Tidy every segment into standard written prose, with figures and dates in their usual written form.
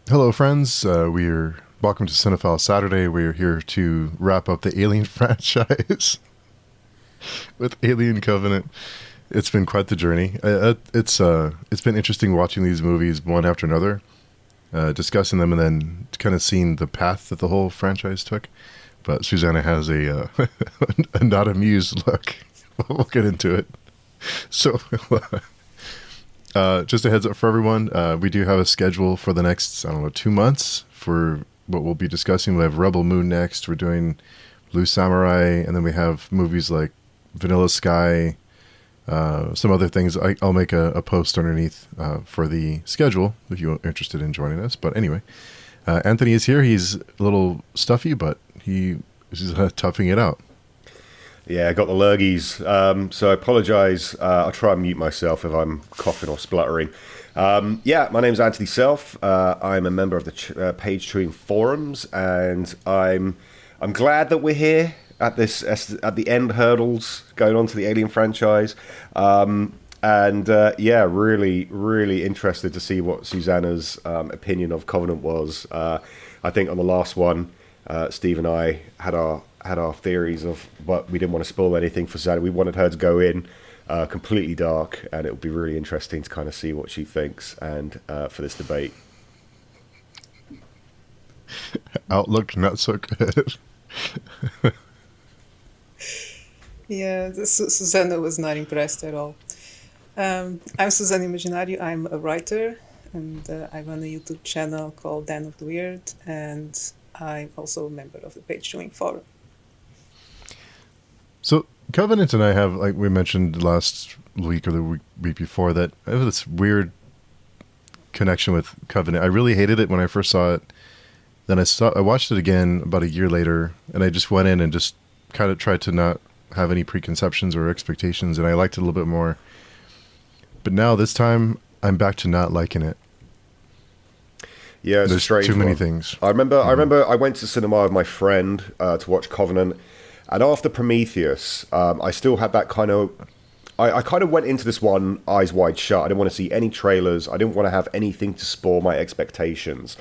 Hello, friends. We're welcome to Cinephile Saturday. We're here to wrap up the Alien franchise with Alien Covenant. It's been quite the journey. It's been interesting watching these movies one after another, discussing them, and then kind of seeing the path that the whole franchise took. But Susanna has a not amused look. We'll get into it. So. Just a heads up for everyone, we do have a schedule for the next, 2 months for what we'll be discussing. We have Rebel Moon next, we're doing Blue Samurai, and then we have movies like Vanilla Sky, some other things. I'll make a post underneath for the schedule if you're interested in joining us. But anyway, Anthony is here. He's a little stuffy, but he's toughing it out. Yeah, I got the lurgies, so I apologise. I'll try and mute myself if I'm coughing or spluttering. My name's Anthony Self. I'm a member of the Page Chewing Forums, and I'm glad that we're here at the end hurdles going on to the Alien franchise. Really, really interested to see what Susanna's opinion of Covenant was. I think on the last one, Steve and I had our theories of, but we didn't want to spoil anything for Susanna. We wanted her to go in completely dark, and it would be really interesting to kind of see what she thinks and for this debate. Outlook not so good. Yeah, Susanna was not impressed at all. I'm Susana Imaginario. I'm a writer, and I run a YouTube channel called Den of the Weird, and I'm also a member of the Page Chewing Forum. So Covenant and I have, like we mentioned last week or the week before, that I have this weird connection with Covenant. I really hated it when I first saw it. Then I watched it again about a year later, and I just went in and just kind of tried to not have any preconceptions or expectations, and I liked it a little bit more. But now this time, I'm back to not liking it. Yeah, it's There's a strange too many one. things. I remember I went to cinema with my friend to watch Covenant, and after Prometheus, I still had that kind of... I kind of went into this one eyes wide shut. I didn't want to see any trailers. I didn't want to have anything to spoil my expectations.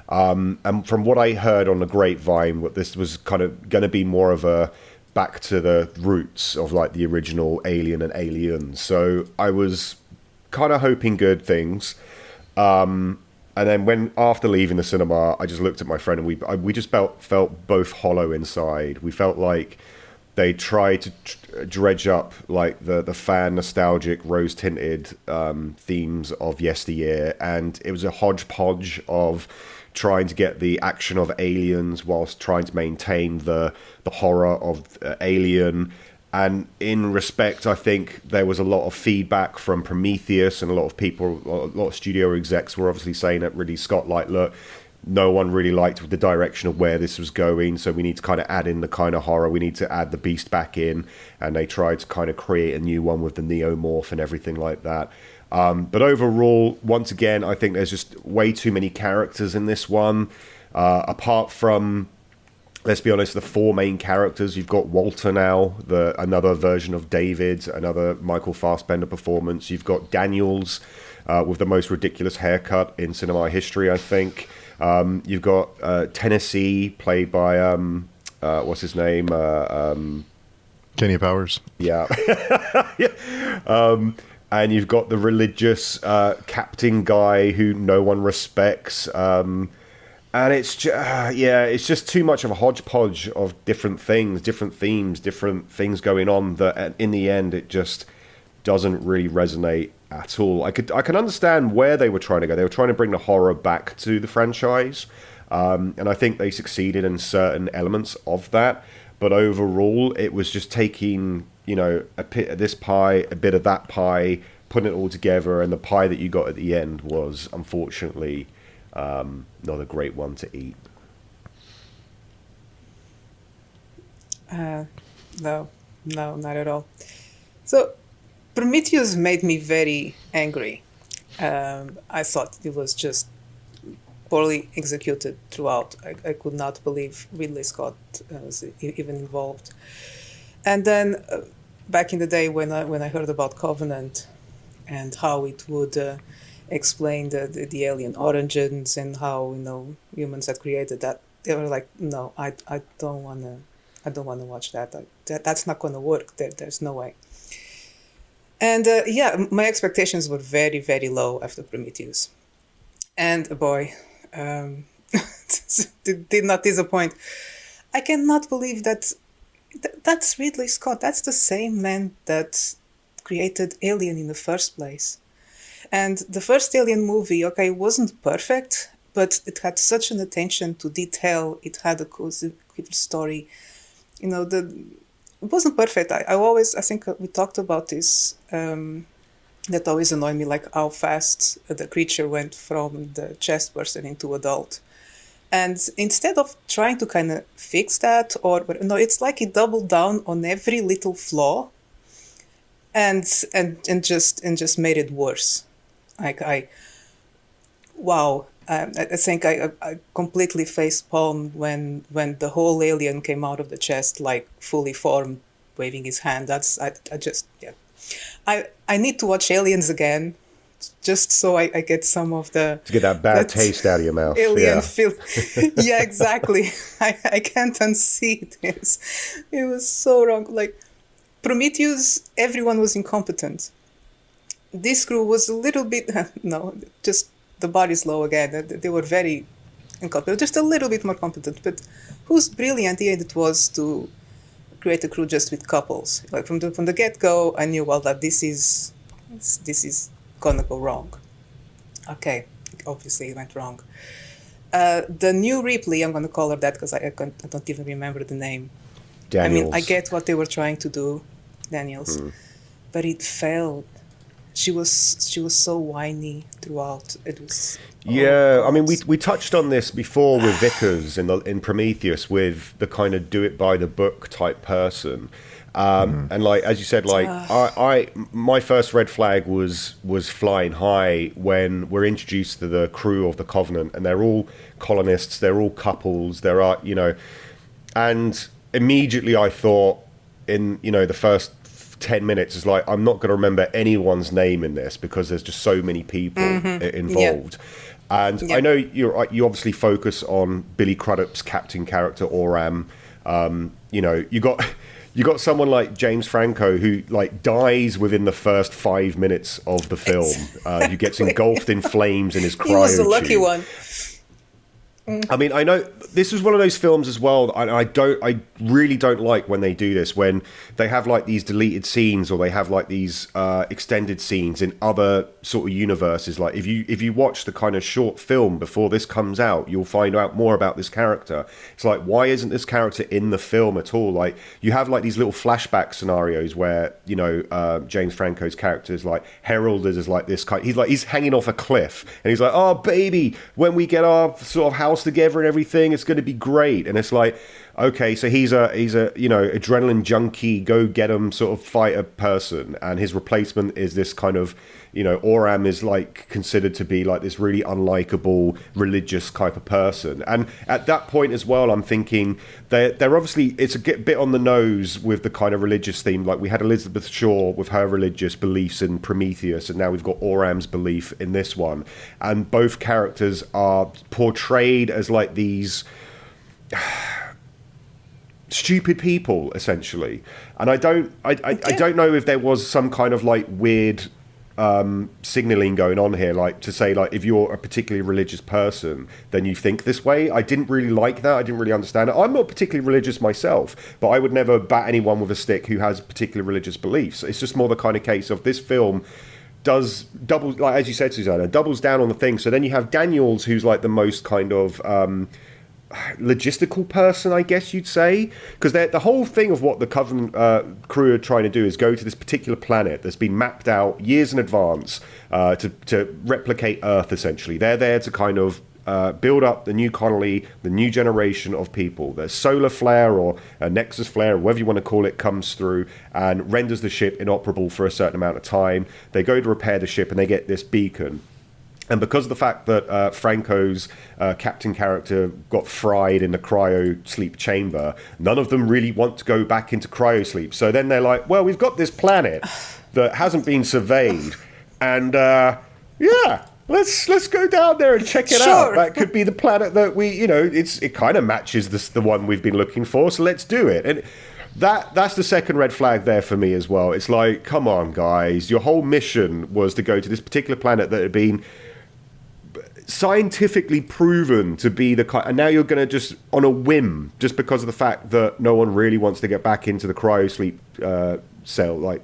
And from what I heard on the grapevine, this was kind of going to be more of a back to the roots of like the original Alien and Aliens. So I was kind of hoping good things. And then after leaving the cinema, I just looked at my friend, and we just felt both hollow inside. We felt like they tried to dredge up like the fan nostalgic rose tinted themes of yesteryear, and it was a hodgepodge of trying to get the action of Aliens whilst trying to maintain the horror of Alien. And in respect, I think there was a lot of feedback from Prometheus, and a lot of studio execs were obviously saying that Ridley Scott, like, look, no one really liked the direction of where this was going, so we need to kind of add in the kind of horror. We need to add the beast back in, and they tried to kind of create a new one with the neomorph and everything like that. But overall, once again, I think there's just way too many characters in this one. Apart from, let's be honest, the four main characters. You've got Walter now, another version of David, another Michael Fassbender performance. You've got Daniels with the most ridiculous haircut in cinema history, I think. You've got Tennessee, played by, what's his name? Kenny Powers. Yeah. And you've got the religious captain guy who no one respects. And it's just too much of a hodgepodge of different things, different themes, different things going on that in the end it just doesn't really resonate at all. I can understand where they were trying to go. They were trying to bring the horror back to the franchise, and I think they succeeded in certain elements of that. But overall, it was just taking, a bit of this pie, a bit of that pie, putting it all together, and the pie that you got at the end was unfortunately not a great one to eat. No, not at all. So Prometheus made me very angry. I thought it was just poorly executed throughout. I could not believe Ridley Scott was even involved. And then back in the day when I heard about Covenant and how it would explain the alien origins and how humans had created that. They were like, no, I don't wanna watch that. That's not gonna work. There's no way. And my expectations were very, very low after Prometheus. And boy, did not disappoint. I cannot believe that's Ridley Scott. That's the same man that created Alien in the first place. And the first Alien movie, okay, wasn't perfect, but it had such an attention to detail. It had a cohesive story. It wasn't perfect. I think we talked about this. That always annoyed me, like how fast the creature went from the chest person into adult. And instead of trying to kind of fix that, it's like he doubled down on every little flaw, and just made it worse. I think I completely facepalmed when the whole alien came out of the chest, like fully formed, waving his hand. I need to watch Aliens again, just so I get some of the... To get that bad taste out of your mouth. Alien feel. Yeah, exactly. I can't unsee it. It was so wrong. Like, Prometheus, everyone was incompetent. This crew was a little bit... No, just the body's low again. They were very incompetent, just a little bit more competent. But whose brilliant idea it was to create a crew just with couples. Like from the get-go, I knew, well, that this is gonna go wrong. Okay, obviously it went wrong. The new Ripley, I'm gonna call her that because I don't even remember the name. Daniels. I mean, I get what they were trying to do, Daniels, but it failed. She was so whiny throughout. It was... Yeah, I mean, we touched on this before with Vickers in Prometheus, with the kind of do it by the book type person, and like as you said, like my first red flag was flying high when we're introduced to the crew of the Covenant, and they're all colonists, they're all couples, and immediately I thought in the first 10 minutes is like, I'm not going to remember anyone's name in this because there's just so many people involved. Yep. And I know you obviously focus on Billy Crudup's captain character Oram. You got someone like James Franco who like dies within the first 5 minutes of the film. Who gets engulfed in flames in his cryo. He was the lucky one. I mean, I know this is one of those films as well. I really don't like when they do this, when they have like these deleted scenes or they have like these extended scenes in other sort of universes. Like if you watch the kind of short film before this comes out, you'll find out more about this character. It's like, why isn't this character in the film at all? Like you have like these little flashback scenarios where James Franco's character is like heralded as like this kind. He's hanging off a cliff and he's like, oh baby, when we get our sort of house together and everything, it's going to be great. And it's like, okay, so he's a adrenaline junkie, go get him sort of fighter person, and his replacement is this kind of Oram is like considered to be like this really unlikable religious type of person. And at that point as well, I'm thinking they're obviously, it's a bit on the nose with the kind of religious theme. Like we had Elizabeth Shaw with her religious beliefs in Prometheus, and now we've got Oram's belief in this one, and both characters are portrayed as like these stupid people essentially. And I don't know if there was some kind of like weird signaling going on here, like to say like if you're a particularly religious person then you think this way. I didn't really like that. I didn't really understand it. I'm not particularly religious myself, but I would never bat anyone with a stick who has particular religious beliefs. It's just more the kind of case of this film does double, like as you said, Susana, doubles down on the thing. So then you have Daniels, who's like the most kind of logistical person, I guess you'd say, because the whole thing of what the Covenant crew are trying to do is go to this particular planet that's been mapped out years in advance to replicate Earth, essentially. They're there to kind of build up the new colony, the new generation of people. The solar flare or a nexus flare, or whatever you want to call it, comes through and renders the ship inoperable for a certain amount of time. They go to repair the ship and they get this beacon. And because of the fact that Franco's captain character got fried in the cryo sleep chamber, none of them really want to go back into cryo sleep. So then they're like, well, we've got this planet that hasn't been surveyed. And let's go down there and check it out. Sure. That could be the planet that it kind of matches the one we've been looking for. So let's do it. And that's the second red flag there for me as well. It's like, come on, guys, your whole mission was to go to this particular planet that had been scientifically proven to be the kind, and now you're going to just on a whim, just because of the fact that no one really wants to get back into the cryosleep cell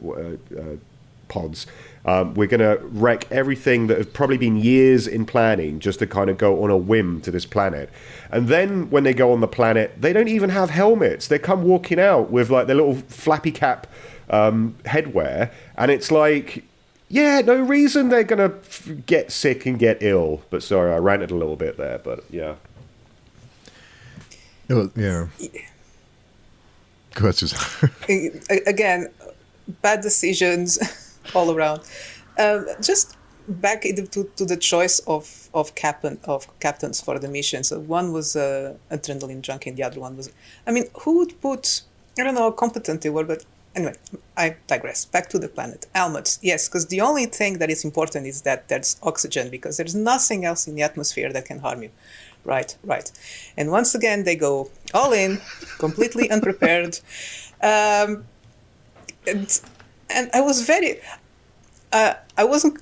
pods. We're going to wreck everything that has probably been years in planning just to kind of go on a whim to this planet. And then when they go on the planet, they don't even have helmets. They come walking out with like their little flappy cap headwear, and it's like, yeah, no reason they're going to get sick and get ill. But sorry, I ranted a little bit there, but yeah. Yeah. Go ahead, Susan. Again, bad decisions all around. Just back to the choice of captains for the mission. So one was adrenaline junkie, and the other one was, I mean, who would put, I don't know how competent they were, but anyway, I digress. Back to the planet. Helmets, yes, because the only thing that is important is that there's oxygen, because there's nothing else in the atmosphere that can harm you. Right. And once again, they go all in, completely unprepared. And I was very, I wasn't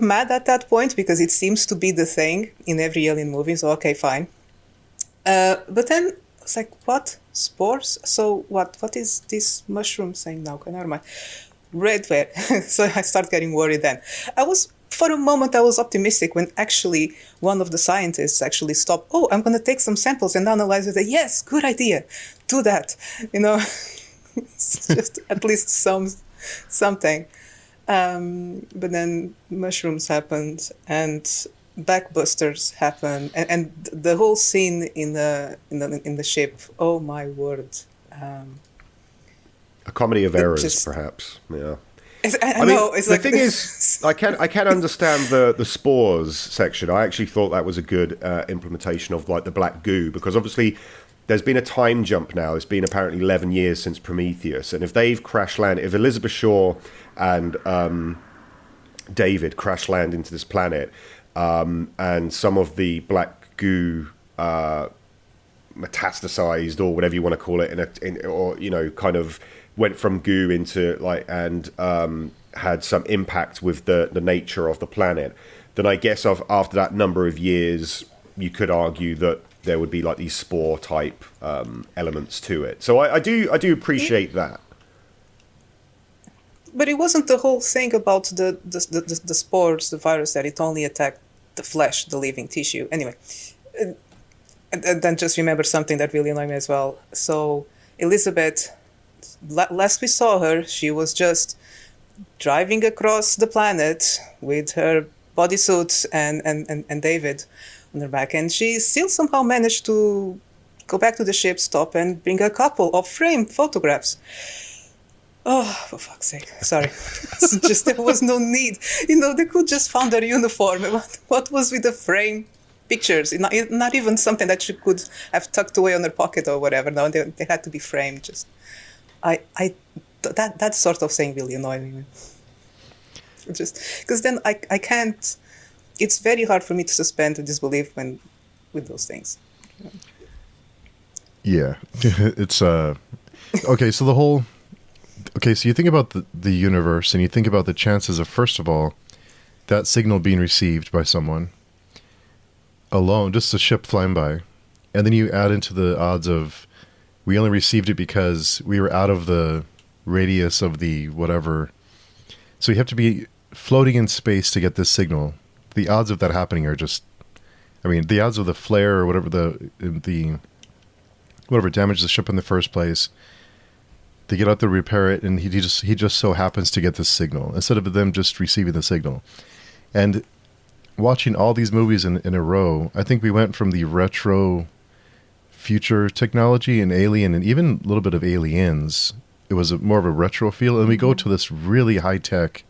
mad at that point, because it seems to be the thing in every alien movie. So okay, fine. But then it's like, what? Spores? So what is this mushroom saying now? Okay, never mind. Redware. So I start getting worried then. For a moment, I was optimistic when actually one of the scientists actually stopped. Oh, I'm going to take some samples and analyze it. Yes, good idea. Do that. It's just at least something. But then mushrooms happened, and backbusters happened, and the whole scene in the ship. Oh my word! A comedy of errors, perhaps. Yeah. I know. Mean, it's the like, thing is, I can understand the spores section. I actually thought that was a good implementation of like the black goo, because obviously there's been a time jump now. It's been apparently 11 years since Prometheus, and if they've crash landed, if Elizabeth Shaw and David crash land into this planet, and some of the black goo metastasized, or whatever you want to call it, kind of went from goo into and had some impact with the nature of the planet, then I guess after that number of years, you could argue that there would be like these spore type elements to it. So I do appreciate that. But it wasn't the whole thing about the spores, the virus, that it only attacked the flesh, the living tissue. Anyway, and then just remember something that really annoyed me as well. So Elizabeth, last we saw her, she was just driving across the planet with her bodysuit and David on her back, and she still somehow managed to go back to the ship, stop, and bring a couple of frame photographs. Oh, for fuck's sake. Sorry. Just there was no need. They could just found their uniform. What was with the frame pictures? Not even something that she could have tucked away on her pocket or whatever. No, they had to be framed. Just that sort of thing really annoyed me. Just because then I can't. It's very hard for me to suspend the disbelief with those things. Yeah, it's okay. So the whole. Okay, so you think about the universe, and you think about the chances of, first of all, that signal being received by someone alone, just a ship flying by, and then you add into the odds of we only received it because we were out of the radius of the whatever. So you have to be floating in space to get this signal. The odds of that happening are just, I mean, the odds of the flare or whatever whatever damaged the ship in the first place. They get out there, repair it, and he just so happens to get this signal instead of them just receiving the signal. And watching all these movies in a row, I think we went from the retro future technology and Alien, and even a little bit of Aliens. It was more of a retro feel, and we go to this really high tech.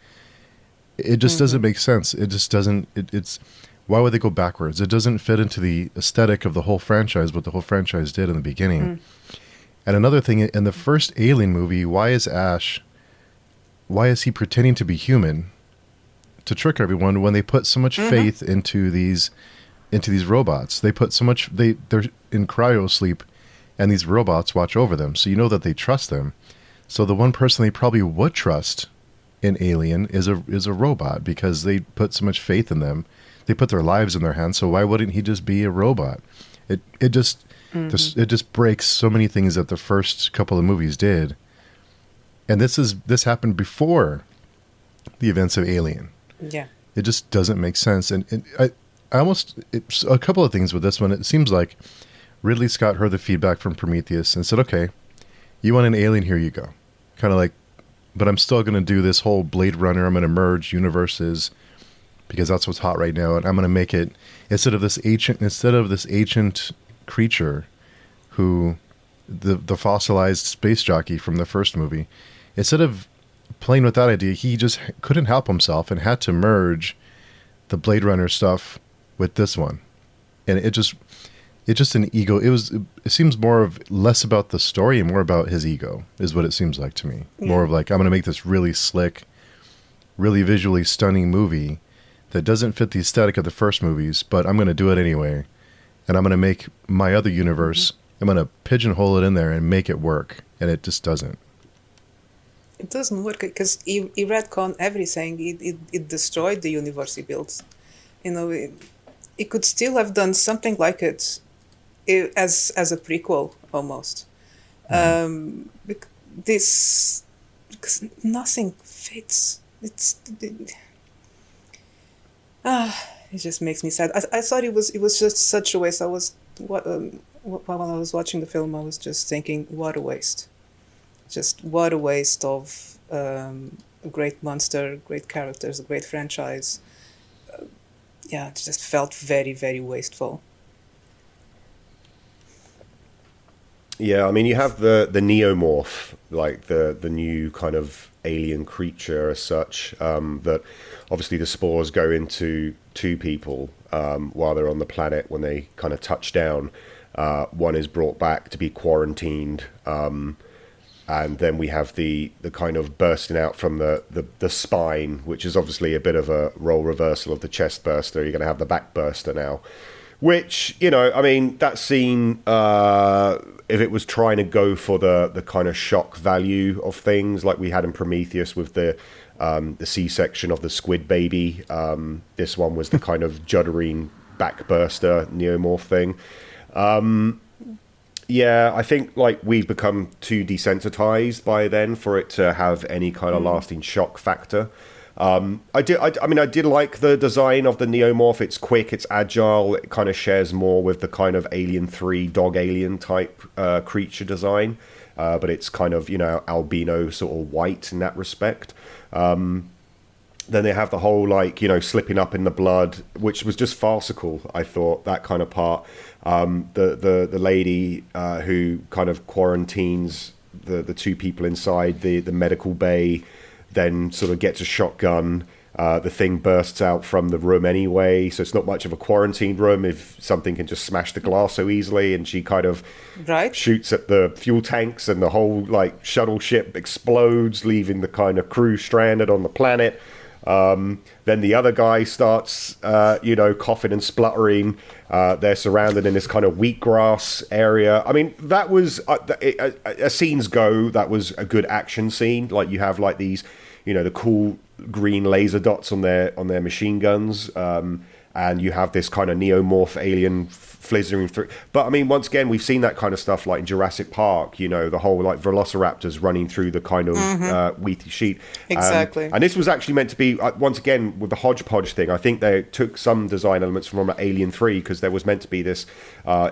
It just doesn't make sense. It just doesn't. It's why would they go backwards? It doesn't fit into the aesthetic of the whole franchise, what the whole franchise did in the beginning. And another thing, in the first Alien movie, why is he pretending to be human to trick everyone when they put so much faith into these robots. They put so much they're in cryo sleep, and these robots watch over them. So you know that they trust them. So the one person they probably would trust in Alien is a robot, because they put so much faith in them. They put their lives in their hands. So why wouldn't he just be a robot? It just breaks so many things that the first couple of movies did. And this happened before the events of Alien. Yeah. It just doesn't make sense. And I almost, a couple of things with this one. It seems like Ridley Scott heard the feedback from Prometheus and said, okay, you want an alien, here you go. Kind of like, but I'm still going to do this whole Blade Runner. I'm going to merge universes because that's what's hot right now. And I'm going to make it, instead of this ancient creature who, the fossilized space jockey from the first movie, instead of playing with that idea, he just couldn't help himself and had to merge the Blade Runner stuff with this one. And it's just an ego. It seems less about the story and more about his ego is what it seems like to me. Yeah. More of like, I'm going to make this really slick, really visually stunning movie that doesn't fit the aesthetic of the first movies, but I'm going to do it anyway. And I'm going to make my other universe, I'm going to pigeonhole it in there and make it work. And it just doesn't. It doesn't work because he retconned everything. It destroyed the universe he built. You know, it could still have done something like it as a prequel almost. Because nothing fits. It just makes me sad. I thought it was just such a waste. While I was watching the film, I was just thinking, what a waste. Just what a waste of a great monster, great characters, a great franchise. It just felt very, very wasteful. Yeah, I mean, you have the neomorph, like the new kind of alien creature as such, that obviously the spores go into two people while they're on the planet when they kind of touch down. One is brought back to be quarantined, and then we have the kind of bursting out from the spine, which is obviously a bit of a role reversal of the chest burster. You're going to have the back burster now, which, you know, I mean, that scene, if it was trying to go for the kind of shock value of things like we had in Prometheus with the C-section of the squid baby, this one was the kind of juddering back burster neomorph thing. Yeah, I think like we've become too desensitized by then for it to have any kind of lasting shock factor. I did like the design of the neomorph. It's quick, it's agile, it kind of shares more with the kind of Alien 3 dog alien type creature design, but it's kind of, you know, albino sort of white in that respect. Then they have the whole, like, you know, slipping up in the blood, which was just farcical, I thought, that kind of part. The lady who kind of quarantines the two people inside the medical bay, then sort of gets a shotgun. The thing bursts out from the room anyway, so it's not much of a quarantined room if something can just smash the glass so easily, and she kind of shoots at the fuel tanks, and the whole, like, shuttle ship explodes, leaving the kind of crew stranded on the planet. Then the other guy starts, coughing and spluttering. They're surrounded in this kind of wheatgrass area. I mean, that was, as scenes go, that was a good action scene. Like, you have, like, these, you know, the cool green laser dots on their machine guns. And you have this kind of neomorph alien flizzering through. But I mean, once again, we've seen that kind of stuff like in Jurassic Park, you know, the whole like velociraptors running through the kind of wheaty sheet. Exactly. And this was actually meant to be, once again, with the hodgepodge thing, I think they took some design elements from Alien 3, because there was meant to be this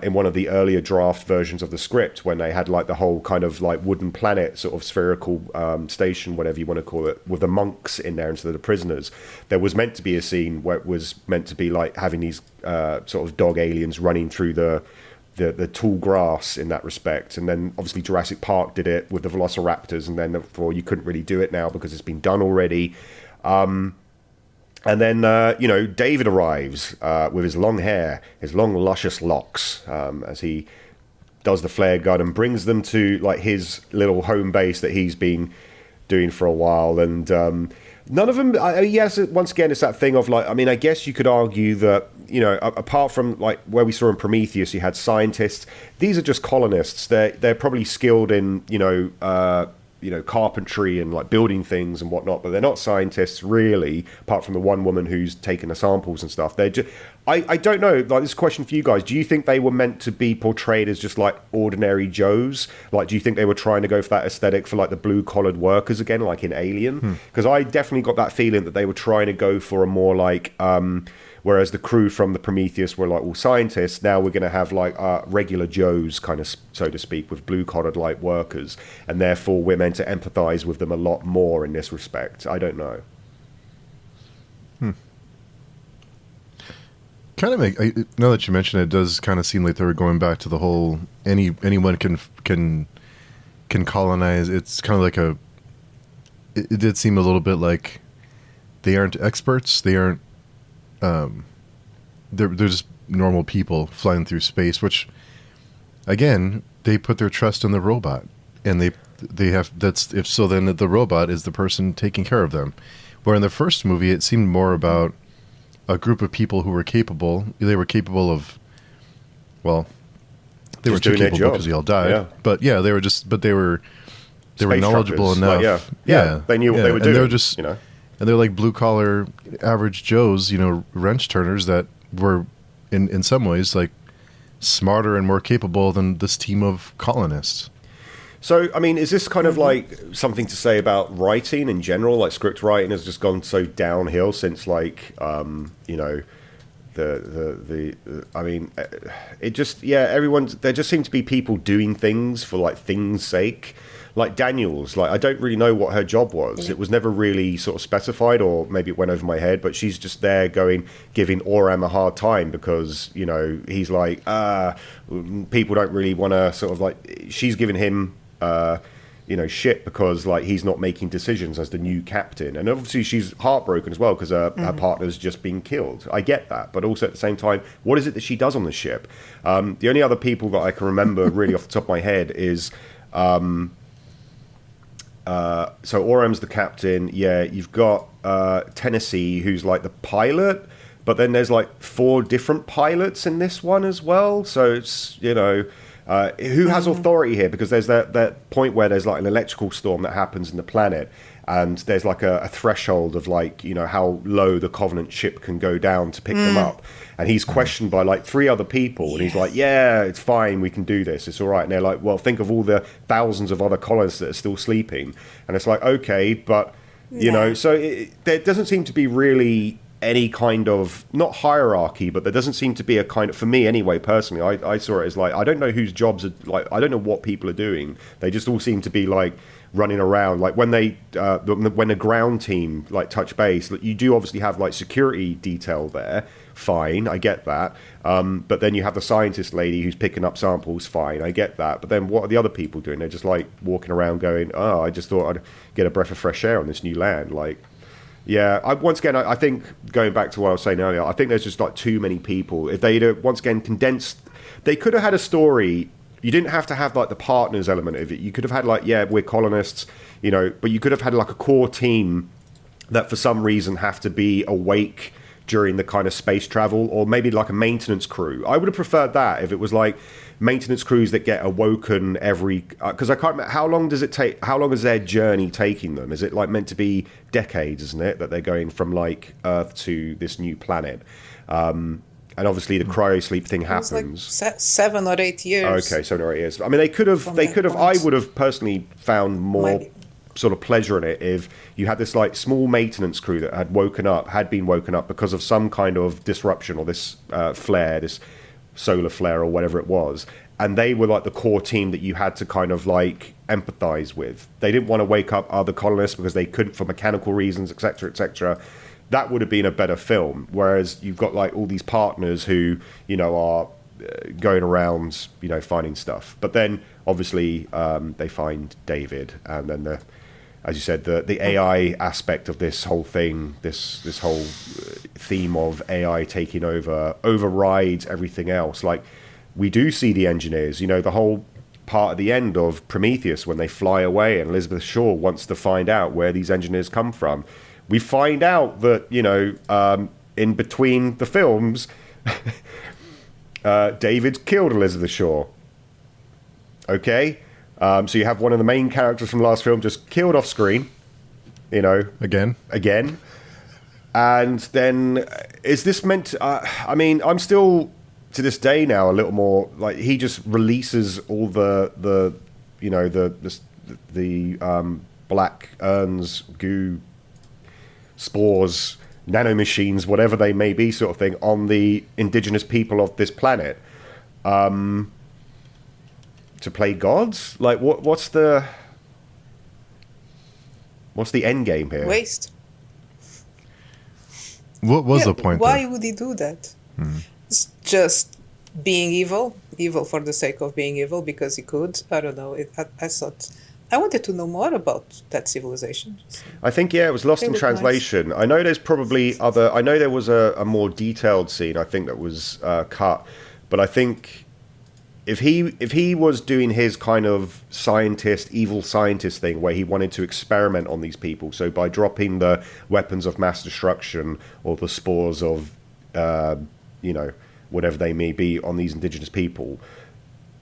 in one of the earlier draft versions of the script when they had like the whole kind of like wooden planet, sort of spherical station, whatever you want to call it, with the monks in there instead of the prisoners. There was meant to be a scene where it was meant to be like having these sort of dog aliens running through the tall grass in that respect. And then obviously Jurassic Park did it with the velociraptors, and then therefore you couldn't really do it now because it's been done already. And then David arrives with his long hair, his long luscious locks, as he does the flare gun and brings them to like his little home base that he's been doing for a while. And None of them. Yes, once again, it's that thing of like. I mean, I guess you could argue that apart from like where we saw in Prometheus, you had scientists. These are just colonists. They're probably skilled in carpentry and like building things and whatnot, but they're not scientists really. Apart from the one woman who's taken the samples and stuff, they're just. I don't know. Like, this is a question for you guys. Do you think they were meant to be portrayed as just like ordinary Joes? Like, do you think they were trying to go for that aesthetic for like the blue-collared workers again, like in Alien? Because I definitely got that feeling that they were trying to go for a more like, whereas the crew from the Prometheus were like all scientists, now we're going to have like regular Joes, kind of, so to speak, with blue-collared like workers, and therefore we're meant to empathize with them a lot more in this respect. I don't know. Kind of now that you mention it, it does kind of seem like they were going back to the whole anyone can colonize. It's kind of like it did seem a little bit like they aren't experts. They aren't. They're just normal people flying through space. Which, again, they put their trust in the robot, and they have that's if so. Then the robot is the person taking care of them. Where in the first movie, it seemed more about a group of people who were capable. They were capable of, well, they just were too capable because they all died. Yeah. But yeah, they were Space knowledgeable truckers. enough. Like, they knew what they were doing. And they're just, and they're like blue collar, average Joes, wrench turners that were, in some ways, like smarter and more capable than this team of colonists. So, I mean, is this kind of like something to say about writing in general? Like, script writing has just gone so downhill since, like, I mean, it just, there just seem to be people doing things for, like, things' sake. Like Daniels, like, I don't really know what her job was. It was never really sort of specified, or maybe it went over my head, but she's just there giving Oram a hard time because, he's like, people don't really want to sort of like, she's giving him, shit because like he's not making decisions as the new captain, and obviously she's heartbroken as well because her partner's just been killed. I get that, but also at the same time, what is it that she does on the ship? The only other people that I can remember really off the top of my head is so Oram's the captain. Yeah, you've got Tennessee, who's like the pilot, but then there's like 4 different pilots in this one as well, so it's who has authority here? Because there's that point where there's like an electrical storm that happens in the planet, and there's like a threshold of like, how low the Covenant ship can go down to pick them up. And he's questioned by like 3 other people, and he's like, yeah, it's fine, we can do this, it's all right. And they're like, well, think of all the thousands of other colonists that are still sleeping. And it's like, okay, but, so there doesn't seem to be really any kind of, not hierarchy, but there doesn't seem to be a kind of, for me anyway, personally, I saw it as like, I don't know whose jobs are, like, I don't know what people are doing. They just all seem to be like running around. Like when they, when the ground team like touch base, like, you do obviously have like security detail there. Fine, I get that. But then you have the scientist lady who's picking up samples. Fine, I get that. But then what are the other people doing? They're just like walking around going, oh, I just thought I'd get a breath of fresh air on this new land. Like, yeah, once again, I think, going back to what I was saying earlier, I think there's just like too many people. If they'd once again condensed, they could have had a story. You didn't have to have like the partners element of it. You could have had like, yeah, we're colonists, but you could have had like a core team that for some reason have to be awake during the kind of space travel, or maybe like a maintenance crew. I would have preferred that if it was like maintenance crews that get awoken every, because I can't remember, how long does it take, how long is their journey taking them? Is it like meant to be decades, isn't it, that they're going from like Earth to this new planet? And obviously the cryosleep thing happens. Like 7 or 8 years. Okay, 7 or 8 years. I mean, they could have, I would have personally found more sort of pleasure in it if you had this like small maintenance crew that had been woken up because of some kind of disruption, or this flare, this solar flare or whatever it was, and they were like the core team that you had to kind of like empathize with. They didn't want to wake up other colonists because they couldn't for mechanical reasons, etc., etc. That would have been a better film. Whereas you've got like all these partners who are going around finding stuff, but then obviously they find David, and then as you said, the AI aspect of this whole thing, this whole theme of AI taking over, overrides everything else. Like, we do see the engineers, the whole part at the end of Prometheus when they fly away and Elizabeth Shaw wants to find out where these engineers come from. We find out that, in between the films, David killed Elizabeth Shaw. Okay? So you have one of the main characters from the last film just killed off screen, Again. And then, is this meant to, I'm still, to this day now, a little more, like, he just releases all the black urns, goo, spores, nanomachines, whatever they may be, sort of thing, on the indigenous people of this planet, to play gods? Like, what's the end game here? Waste. What was the point? Why would he do that? It's just being evil for the sake of being evil because he could. I don't know. I thought I wanted to know more about that civilization. I think, it was lost in translation. Nice. I know there's probably other. I know there was a more detailed scene. I think that was cut, but I think if he was doing his kind of evil scientist thing where he wanted to experiment on these people, so by dropping the weapons of mass destruction or the spores of, whatever they may be on these indigenous people,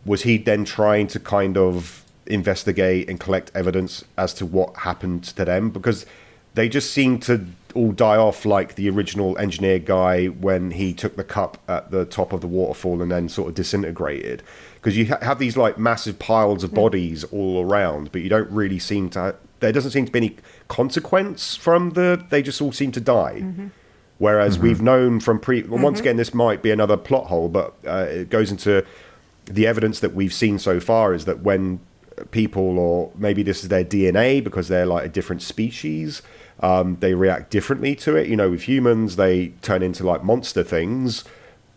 was he then trying to kind of investigate and collect evidence as to what happened to them? Because they just seem to all die off like the original engineer guy when he took the cup at the top of the waterfall and then sort of disintegrated. Because you have these like massive piles of bodies all around, but you don't really seem to. There doesn't seem to be any consequence from they just all seem to die. Whereas we've known from once again, this might be another plot hole, but it goes into the evidence that we've seen so far is that when people, or maybe this is their DNA because they're like a different species, they react differently to it. With humans, they turn into like monster things.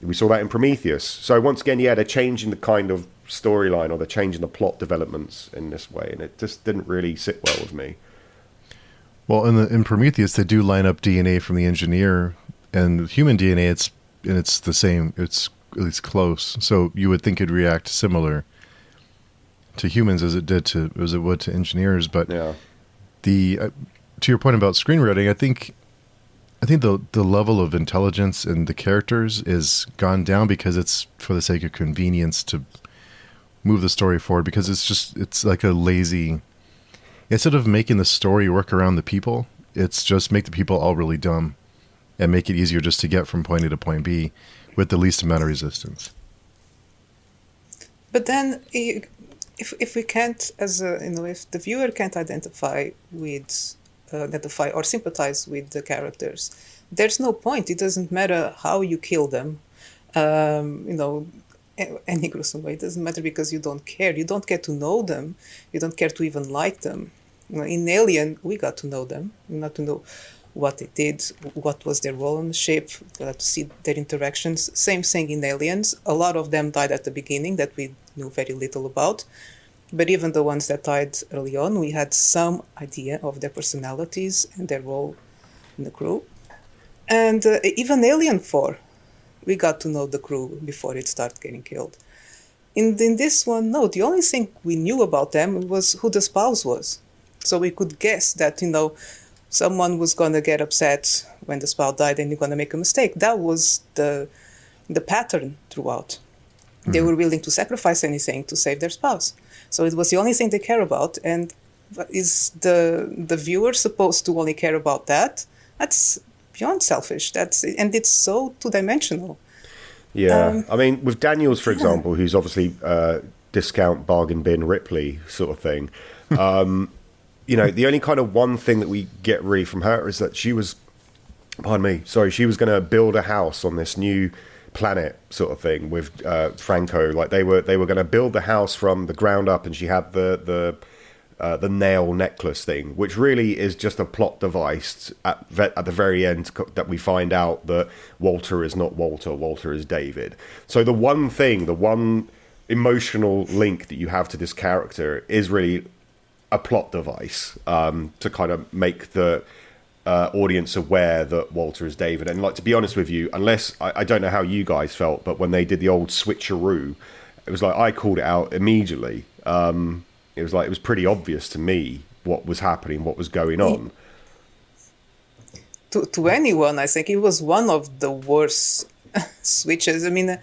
We saw that in Prometheus. So once again, they're changing the kind of storyline, or they're changing the plot developments in this way, and it just didn't really sit well with me. Well, in Prometheus, they do line up DNA from the engineer and human DNA. It's the same. It's at least close. So you would think it'd react similar to humans as it would to engineers. But to your point about screenwriting, I think the level of intelligence in the characters is gone down because it's for the sake of convenience to move the story forward, because it's like a lazy, instead of making the story work around the people, it's just make the people all really dumb and make it easier just to get from point A to point B with the least amount of resistance. But then if we can't, if the viewer can't identify or sympathize with the characters, there's no point. It doesn't matter how you kill them, any gruesome way. It doesn't matter because you don't care. You don't get to know them. You don't care to even like them. In Alien, we got to know them. We got to know what they did, what was their role in the ship. We got to see their interactions. Same thing in Aliens. A lot of them died at the beginning that we knew very little about. But even the ones that died early on, we had some idea of their personalities and their role in the crew. And even Alien 4, we got to know the crew before it started getting killed. In this one, no, the only thing we knew about them was who the spouse was. So we could guess that, someone was going to get upset when the spouse died and you're going to make a mistake. That was the pattern throughout. They were willing to sacrifice anything to save their spouse. So it was the only thing they care about. And is the viewer supposed to only care about that? That's beyond selfish. And it's so two-dimensional. Yeah. With Daniels, for example, who's obviously discount bargain bin Ripley sort of thing, the only kind of one thing that we get really from her is that she was going to build a house on this new planet sort of thing with Franco. Like they were going to build the house from the ground up, and she had the nail necklace thing, which really is just a plot device at the very end that we find out that Walter is not Walter, Walter is David. So the one emotional link that you have to this character is really a plot device to kind of make the audience aware that Walter is David. And like, to be honest with you, unless I don't know how you guys felt, but when they did the old switcheroo, it was like I called it out immediately. It was pretty obvious to me what was happening, what was going on. to anyone. I think it was one of the worst switches. I mean,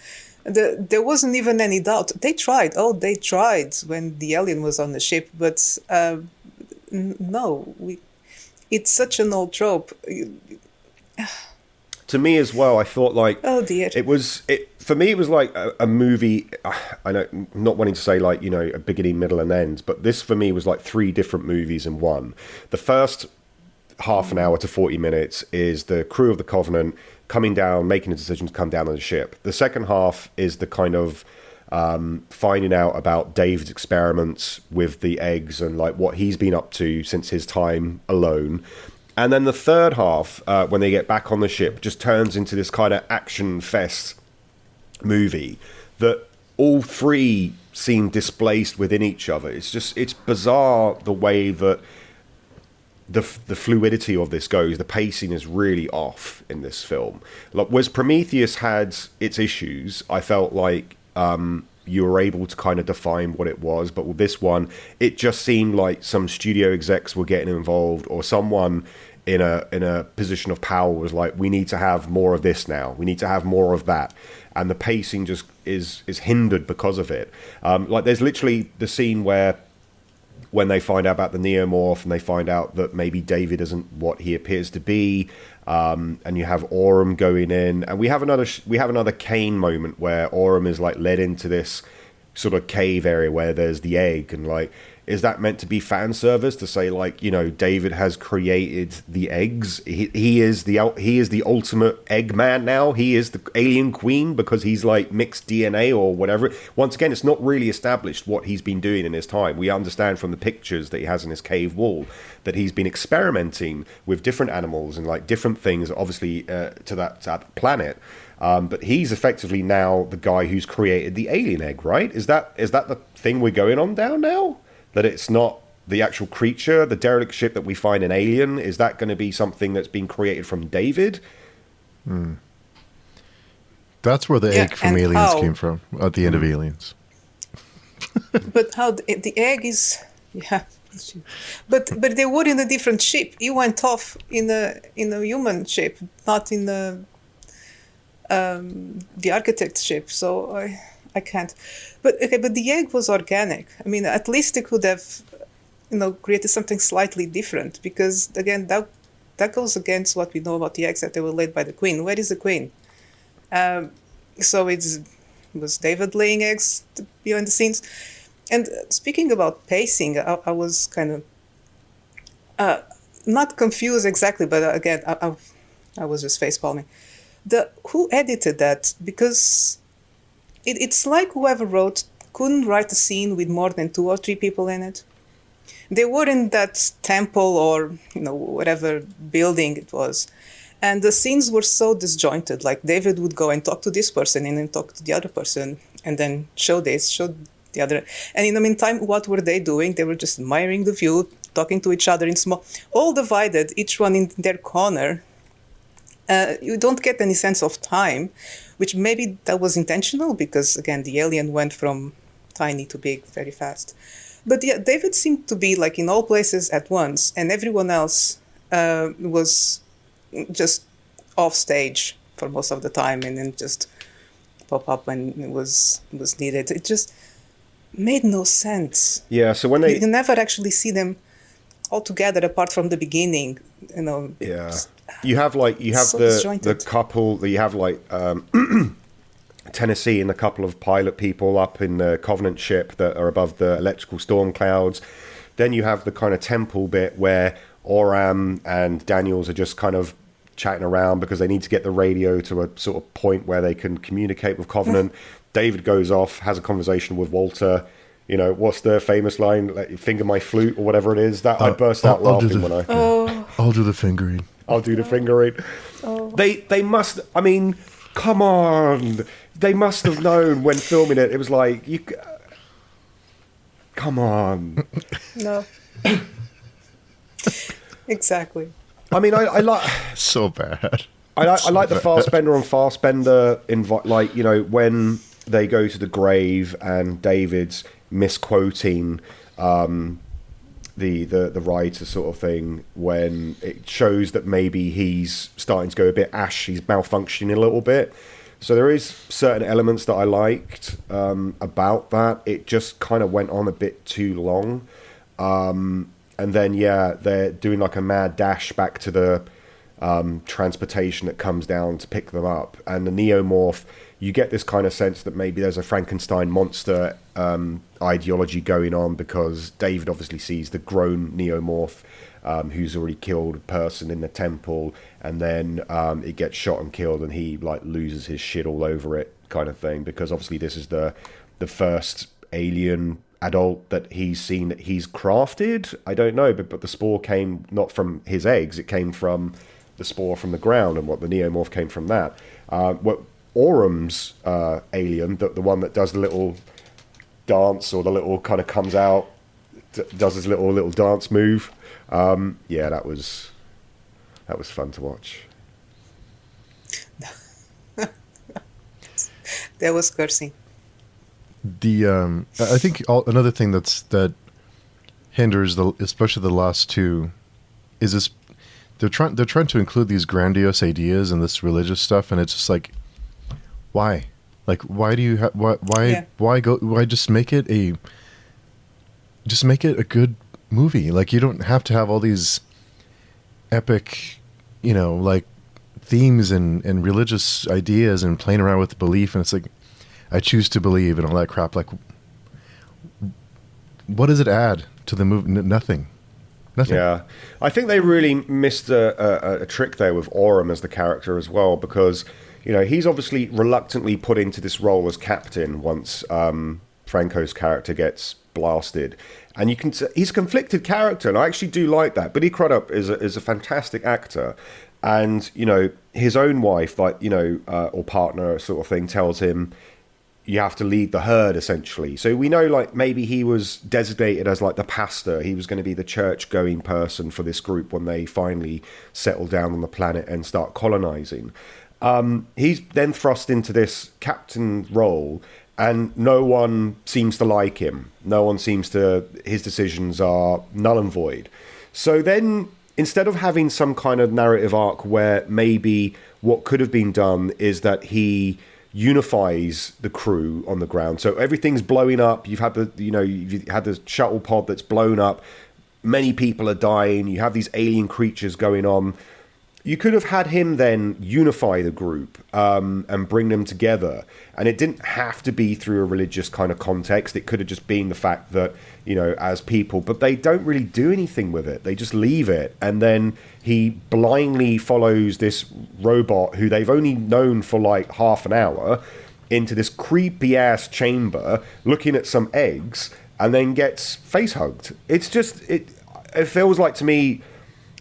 there wasn't even any doubt. They tried. Oh, they tried when the alien was on the ship, but no, it's such an old trope. To me as well, I thought like, oh dear, for me. It was like a movie. I know, not wanting to say like, you know, a beginning, middle, and end, but this for me was like 3 different movies in one. The first half an hour to 40 minutes is the crew of the Covenant coming down, making a decision to come down on the ship. The second half is the kind of finding out about David's experiments with the eggs and like what he's been up to since his time alone. And then the third half, when they get back on the ship, just turns into this kind of action fest movie that all 3 seem displaced within each other. It's bizarre the way that the fluidity of this goes. The pacing is really off in this film. Like, whereas Prometheus had its issues, I felt like you were able to kind of define what it was. But with this one, it just seemed like some studio execs were getting involved, or someone in a position of power was like, we need to have more of this now. We need to have more of that. And the pacing just is hindered because of it. Like, there's literally the scene where when they find out about the neomorph and they find out that maybe David isn't what he appears to be, and you have Aurum going in, and we have another Kane moment where Aurum is like led into this sort of cave area where there's the egg, and like, is that meant to be fan service to say like, you know, David has created the eggs? He is the ultimate egg man now. He is the alien queen because he's like mixed DNA or whatever. Once again, it's not really established what he's been doing in his time. We understand from the pictures that he has in his cave wall that he's been experimenting with different animals and like different things, obviously to that planet. But he's effectively now the guy who's created the alien egg, right? Is that the thing we're going on down now? That it's not the actual creature, the derelict ship that we find in Alien? Is that going to be something that's been created from David? That's where the egg from Aliens came from, at the end of Aliens. But how the egg is... Yeah. But they were in a different ship. He went off in a human ship, not in the architect's ship. So I can't. But the egg was organic. I mean, at least they could have, created something slightly different. Because again, that goes against what we know about the eggs, that they were laid by the queen. Where is the queen? So was David laying eggs behind the scenes? And speaking about pacing, I was kind of not confused exactly, but again, I was just facepalming. Who edited that? Because it's like whoever wrote couldn't write a scene with more than 2 or 3 people in it. They were in that temple or whatever building it was, and the scenes were so disjointed. Like David would go and talk to this person and then talk to the other person, and then show the other. And in the meantime, what were they doing? They were just admiring the view, talking to each other in small, all divided, each one in their corner. You don't get any sense of time, which maybe that was intentional because, again, the alien went from tiny to big very fast. But yeah, David seemed to be like in all places at once, and everyone else was just off stage for most of the time, and then just pop up when it was needed. It just made no sense. Yeah, so when you never actually see them all together apart from the beginning. Yeah. You have the couple that you have like Tennessee and a couple of pilot people up in the Covenant ship that are above the electrical storm clouds. Then you have the kind of temple bit where Aurum and Daniels are just kind of chatting around because they need to get the radio to a sort of point where they can communicate with Covenant. David goes off, has a conversation with Walter. What's the famous line? Like, finger my flute or whatever it is. That I burst out laughing when I... I'll do the fingering. I'll do the fingering. Oh. They must... I mean, come on. They must have known when filming it. It was like, come on. No. Exactly. I mean, I like... So bad. I like the Fassbender on Fassbender, when they go to the grave and David's misquoting the writer sort of thing, when it shows that maybe he's starting to go a bit ash, he's malfunctioning a little bit. So there is certain elements that I liked about that. It just kind of went on a bit too long. And then, yeah, they're doing like a mad dash back to the transportation that comes down to pick them up. And the neomorph, you get this kind of sense that maybe there's a Frankenstein monster ideology going on, because David obviously sees the grown neomorph who's already killed a person in the temple, and then it gets shot and killed, and he like loses his shit all over it, kind of thing, because obviously this is the first alien adult that he's seen, that he's crafted. I don't know, but the spore came not from his eggs, it came from the spore from the ground, and what the neomorph came from that. What Orum's alien, the one that does the little dance, or the little kind of comes out, does his little dance move. Yeah, that was fun to watch. There was cursing. I think another thing that hinders especially the last two, is this: they're trying to include these grandiose ideas and this religious stuff, and it's just like, why? Like, why do you why just make it a good movie? Like, you don't have to have all these epic, like themes and religious ideas and playing around with belief, and it's like, I choose to believe and all that crap. Like, what does it add to the movie? Nothing. Yeah, I think they really missed a trick there with Orum as the character as well, because he's obviously reluctantly put into this role as captain once Franco's character gets blasted, and you can he's a conflicted character, and I actually do like that. Billy Crudup is a fantastic actor, and his own wife, like or partner sort of thing, tells him, you have to lead the herd, essentially. So we know, like, maybe he was designated as like the pastor. He was going to be the church-going person for this group when they finally settle down on the planet and start colonizing. He's then thrust into this captain role, and no one seems to like him. No one seems to. His decisions are null and void. So then, instead of having some kind of narrative arc where maybe what could have been done is that he unifies the crew on the ground, so everything's blowing up. You've had you've had the shuttle pod that's blown up. Many people are dying. You have these alien creatures going on. You could have had him then unify the group and bring them together. And it didn't have to be through a religious kind of context. It could have just been the fact that, as people, but they don't really do anything with it. They just leave it. And then he blindly follows this robot who they've only known for like half an hour into this creepy ass chamber looking at some eggs, and then gets face hugged. It's just, it feels like to me,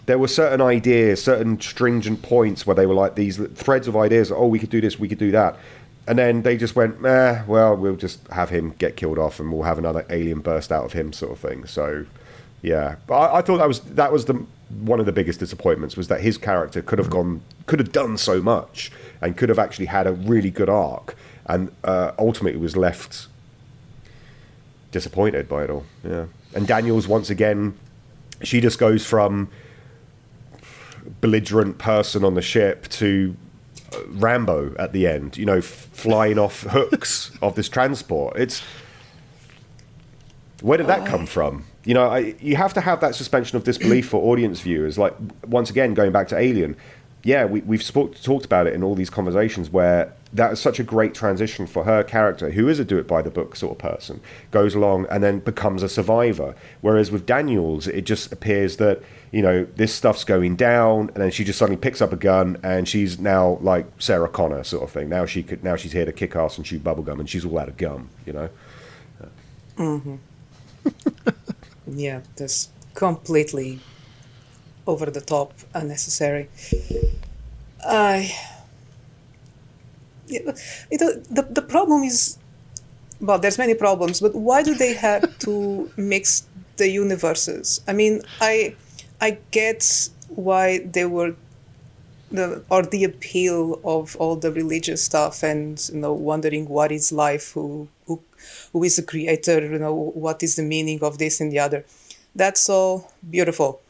there were certain ideas, certain stringent points where they were like these threads of ideas. Oh, we could do this, we could do that. And then they just went, well, we'll just have him get killed off and we'll have another alien burst out of him, sort of thing. So, yeah. But I thought that was one of the biggest disappointments, was that his character could have done so much and could have actually had a really good arc, and ultimately was left disappointed by it all. Yeah. And Daniels, once again, she just goes from belligerent person on the ship to Rambo at the end, flying off hooks of this transport. It's, where did that come from? You have to have that suspension of disbelief for audience viewers. Like, once again, going back to Alien, yeah, we've talked about it in all these conversations, where that is such a great transition for her character, who is a do-it-by-the-book sort of person, goes along and then becomes a survivor. Whereas with Daniels, it just appears that, this stuff's going down, and then she just suddenly picks up a gun, and she's now like Sarah Connor sort of thing. Now she's here to kick ass and shoot bubblegum, and she's all out of gum, Mm-hmm. Yeah, that's completely over the top, unnecessary. The problem is, well, there's many problems, but why do they have to mix the universes? I mean, I get why they were the appeal of all the religious stuff, and wondering what is life, who is the creator, what is the meaning of this and the other. That's all beautiful.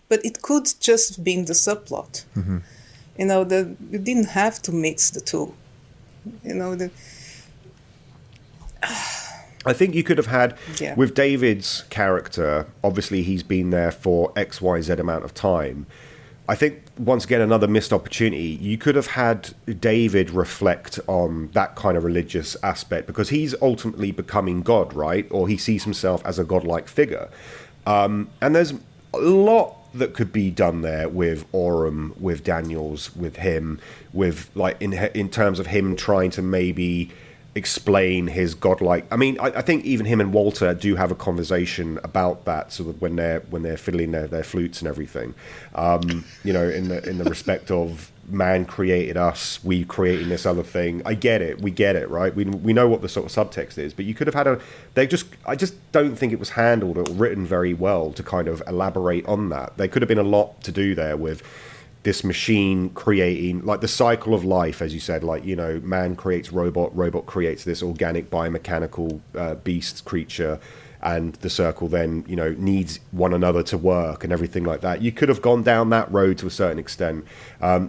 But it could just be in the subplot. You know, you didn't have to mix the two. You know, I think you could have had, Yeah. with David's character, obviously he's been there for X, Y, Z amount of time. I think, once again, another missed opportunity. You could have had David reflect on that kind of religious aspect, because he's ultimately becoming God, right? Or he sees himself as a godlike figure. And there's a lot that could be done there with Aurum, with Daniels, with him, with, like, in terms of him trying to maybe explain his godlike. I mean, I think even him and Walter do have a conversation about that, sort of when they're fiddling their flutes and everything. You know, in the respect of man created us, we creating this other thing. I get it, we get it, right? We know what the sort of subtext is, but you could have had I just don't think it was handled or written very well to kind of elaborate on that. There could have been a lot to do there with this machine creating, like, the cycle of life, as you said, like, you know, man creates robot creates this organic biomechanical beast creature, and the circle then, you know, needs one another to work and everything like that. You could have gone down that road to a certain extent.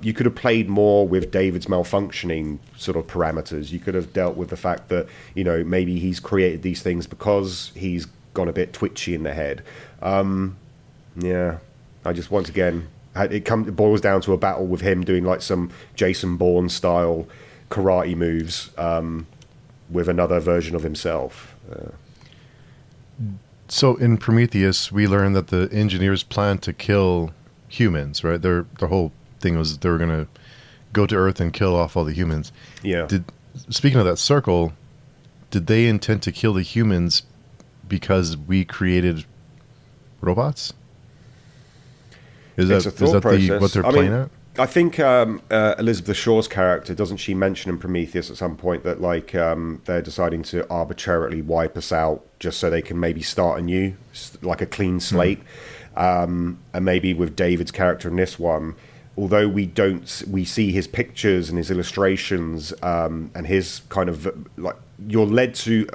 You could have played more with David's malfunctioning sort of parameters. You could have dealt with the fact that, you know, maybe he's created these things because he's gone a bit twitchy in the head. Yeah, I just, once again, it boils down to a battle with him doing like some Jason Bourne style karate moves with another version of himself. So in Prometheus, we learned that the engineers planned to kill humans, right? Their whole thing was they were going to go to Earth and kill off all the humans. Yeah. Speaking of that circle, did they intend to kill the humans because we created robots? Is It's that a thought process. what they're playing at? I think Elizabeth Shaw's character, doesn't she mention in Prometheus at some point that, like, they're deciding to arbitrarily wipe us out just so they can maybe start anew, like a clean slate? And maybe with David's character in this one, although we see his pictures and his illustrations and his kind of, like, you're led to,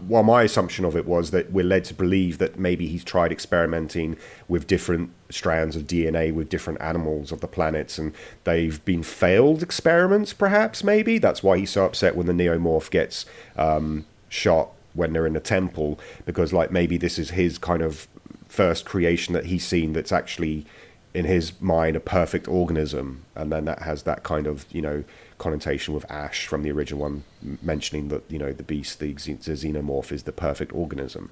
well, my assumption of it was that we're led to believe that maybe he's tried experimenting with different strands of DNA with different animals of the planets, and they've been failed experiments, perhaps, maybe. That's why he's so upset when the neomorph gets shot when they're in the temple, because, like, maybe this is his kind of first creation that he's seen that's actually, in his mind, a perfect organism, and then that has that kind of, you know, connotation with Ash from the original one, mentioning that, you know, the beast, the xenomorph, is the perfect organism.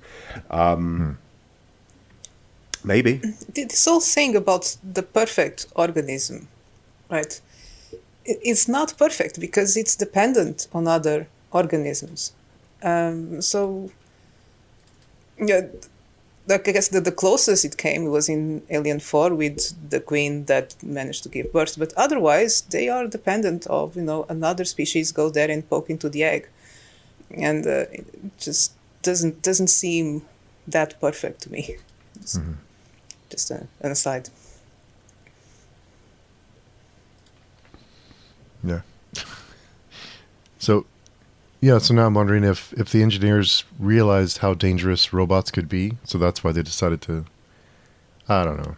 Maybe this whole thing about the perfect organism, right? It's not perfect because it's dependent on other organisms. So, yeah, like, I guess the closest it came was in Alien 4 with the queen that managed to give birth. But otherwise, they are dependent of, you know, another species go there and poke into the egg. And it just doesn't seem that perfect to me. Just an aside. Yeah. So now I'm wondering if the engineers realized how dangerous robots could be, so that's why they decided to, I don't know.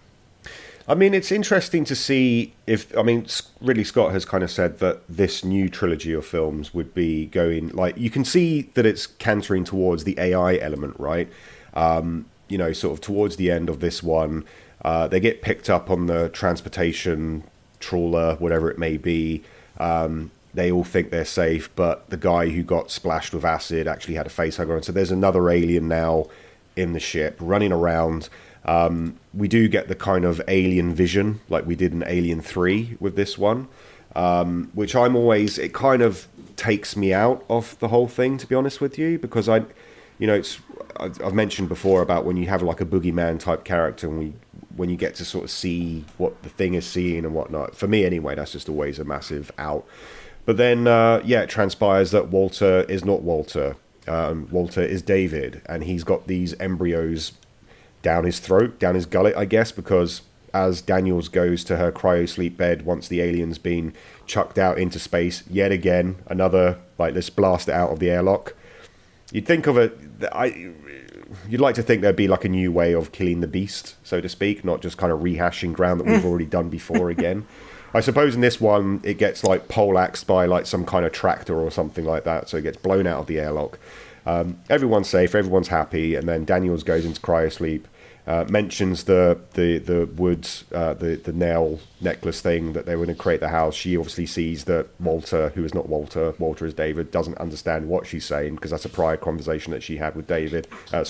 I mean, it's interesting to see if, I mean, Ridley Scott has kind of said that this new trilogy of films would be going, like, you can see that it's cantering towards the AI element, right? You know, sort of towards the end of this one, they get picked up on the transportation trawler, whatever it may be. They all think they're safe, but the guy who got splashed with acid actually had a facehugger. And so there's another alien now in the ship running around. We do get the kind of alien vision like we did in Alien 3 with this one, which it kind of takes me out of the whole thing, to be honest with you, because I've mentioned before about when you have like a boogeyman type character and when you get to sort of see what the thing is seeing and whatnot. For me anyway, that's just always a massive out. But then, it transpires that Walter is not Walter. Walter is David, and he's got these embryos down his throat, down his gullet, I guess, because as Daniels goes to her cryosleep bed once the alien's been chucked out into space, yet again, another, like, let's blast it out of the airlock. You'd think of it. You'd like to think there'd be like a new way of killing the beast, so to speak, not just kind of rehashing ground that we've already done before again. I suppose in this one, it gets like poleaxed by like some kind of tractor or something like that, so it gets blown out of the airlock. Everyone's safe, everyone's happy, and then Daniels goes into cryosleep, mentions the woods, the nail necklace thing that they were going to create the house. She obviously sees that Walter, who is not Walter is David, doesn't understand what she's saying because that's a prior conversation that she had with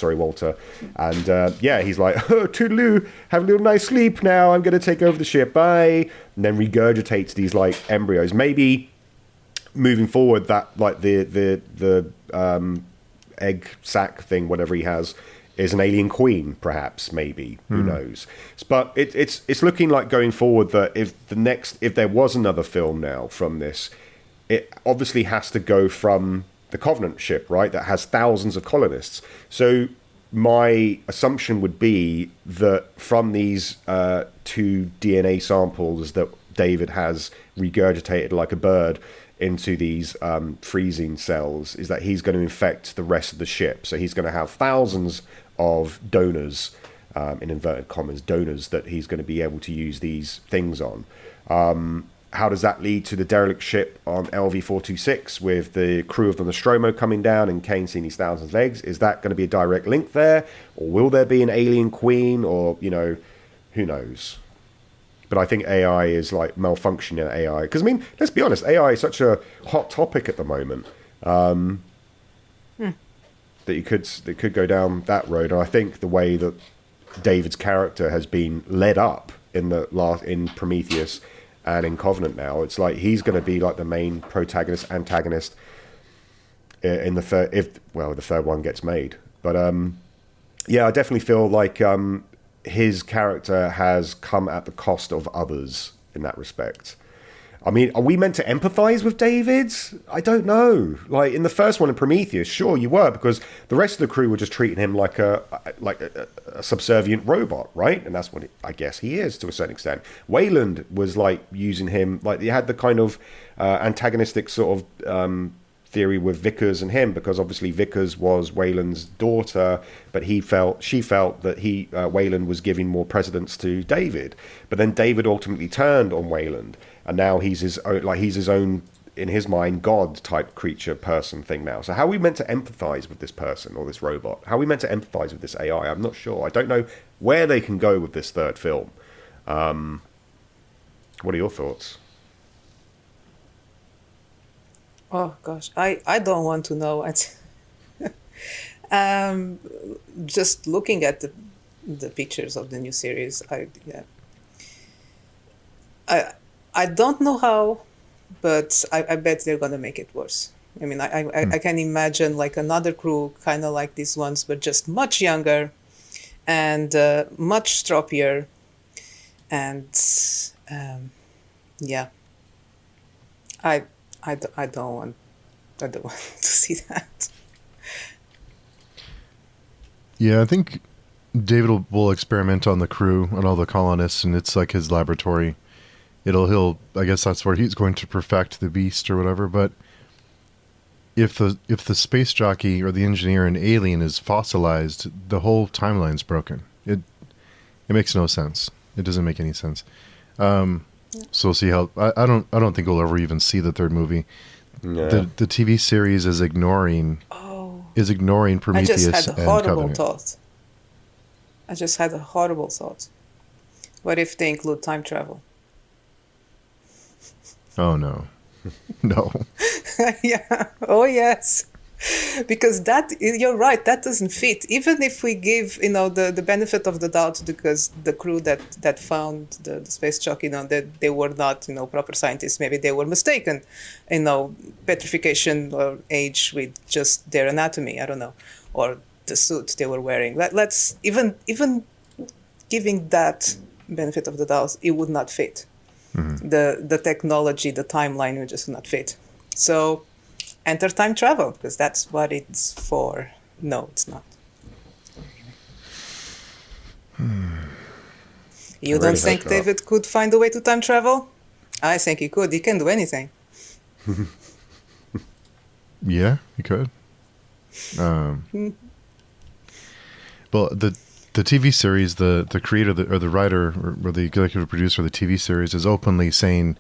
Walter. And he's like, oh, toodaloo, have a little nice sleep now, I'm going to take over the ship, bye. And then regurgitates these like embryos. Maybe moving forward, that like the egg sac thing, whatever he has, is an alien queen, perhaps, maybe, who knows. But it's looking like going forward that if there was another film now from this, it obviously has to go from the Covenant ship, right, that has thousands of colonists. So my assumption would be that from these 2 DNA samples that David has regurgitated like a bird into these freezing cells, is that he's going to infect the rest of the ship. So he's going to have thousands of donors, in inverted commas, donors that he's going to be able to use these things on. How does that lead to the derelict ship on LV-426 with the crew of the Nostromo coming down and Kane seeing these thousands of eggs? Is that going to be a direct link there? Or will there be an alien queen? Or, who knows? But I think AI is like malfunctioning AI. Because, I mean, let's be honest, AI is such a hot topic at the moment that it could go down that road. And I think the way that David's character has been led up in Prometheus and in Covenant now, it's like he's going to be like the main protagonist, antagonist in the third, the third one gets made. But I definitely feel like his character has come at the cost of others in that respect. I mean, are we meant to empathize with David? I don't know. Like in the first one in Prometheus, sure you were, because the rest of the crew were just treating him like a subservient robot, right? And that's what I guess he is to a certain extent. Wayland was like using him, like he had the kind of antagonistic sort of theory with Vickers and him, because obviously Vickers was Wayland's daughter, but she felt that Wayland was giving more precedence to David. But then David ultimately turned on Wayland. And now he's his own, in his mind, God type creature person thing now. So how are we meant to empathize with this person or this robot? How are we meant to empathize with this AI? I'm not sure. I don't know where they can go with this third film. What are your thoughts? Oh gosh, I don't want to know. Just looking at the pictures of the new series, I don't know how, but I bet they're gonna make it worse. I mean, I can imagine like another crew, kind of like these ones, but just much younger and much stroppier, and I don't want to see that. Yeah, I think David will experiment on the crew and all the colonists, and it's like his laboratory. I guess that's where he's going to perfect the beast or whatever. But if the space jockey or the engineer in Alien is fossilized, the whole timeline's broken. It makes no sense. It doesn't make any sense. So we'll see how. I don't think we'll ever even see the third movie. No. The TV series is ignoring Prometheus and Covenant. I just had a horrible thought. What if they include time travel? Oh no. No. Yeah. Oh yes. Because you're right, that doesn't fit. Even if we give, the benefit of the doubt, because the crew that found the space jockey, that they were not, proper scientists. Maybe they were mistaken, petrification or age with just their anatomy. I don't know, or the suit they were wearing. Let's even giving that benefit of the doubt, it would not fit. Mm-hmm. The technology, the timeline would just not fit. So enter time travel, because that's what it's for. No, it's not. You don't think David could find a way to time travel? I think he could. He can do anything. Yeah, he could. Well, the TV series, the creator or the writer or the executive producer of the TV series is openly saying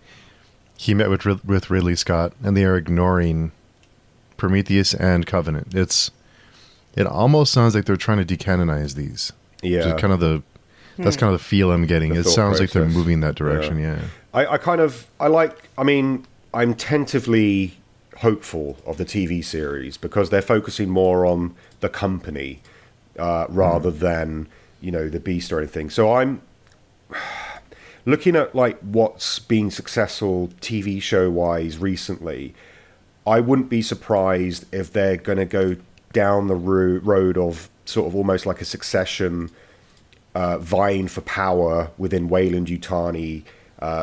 he met with Ridley Scott and they are ignoring Prometheus and Covenant. It almost sounds like they're trying to decanonize these. Yeah. Just kind of that's kind of the feel I'm getting. It sounds like they're process. moving that direction. Yeah. I'm tentatively hopeful of the TV series because they're focusing more on the company rather than, the beast or anything. So I'm looking at like what's been successful TV show wise recently. I wouldn't be surprised if they're going to go down the road of sort of almost like a Succession vying for power within Wayland Yutani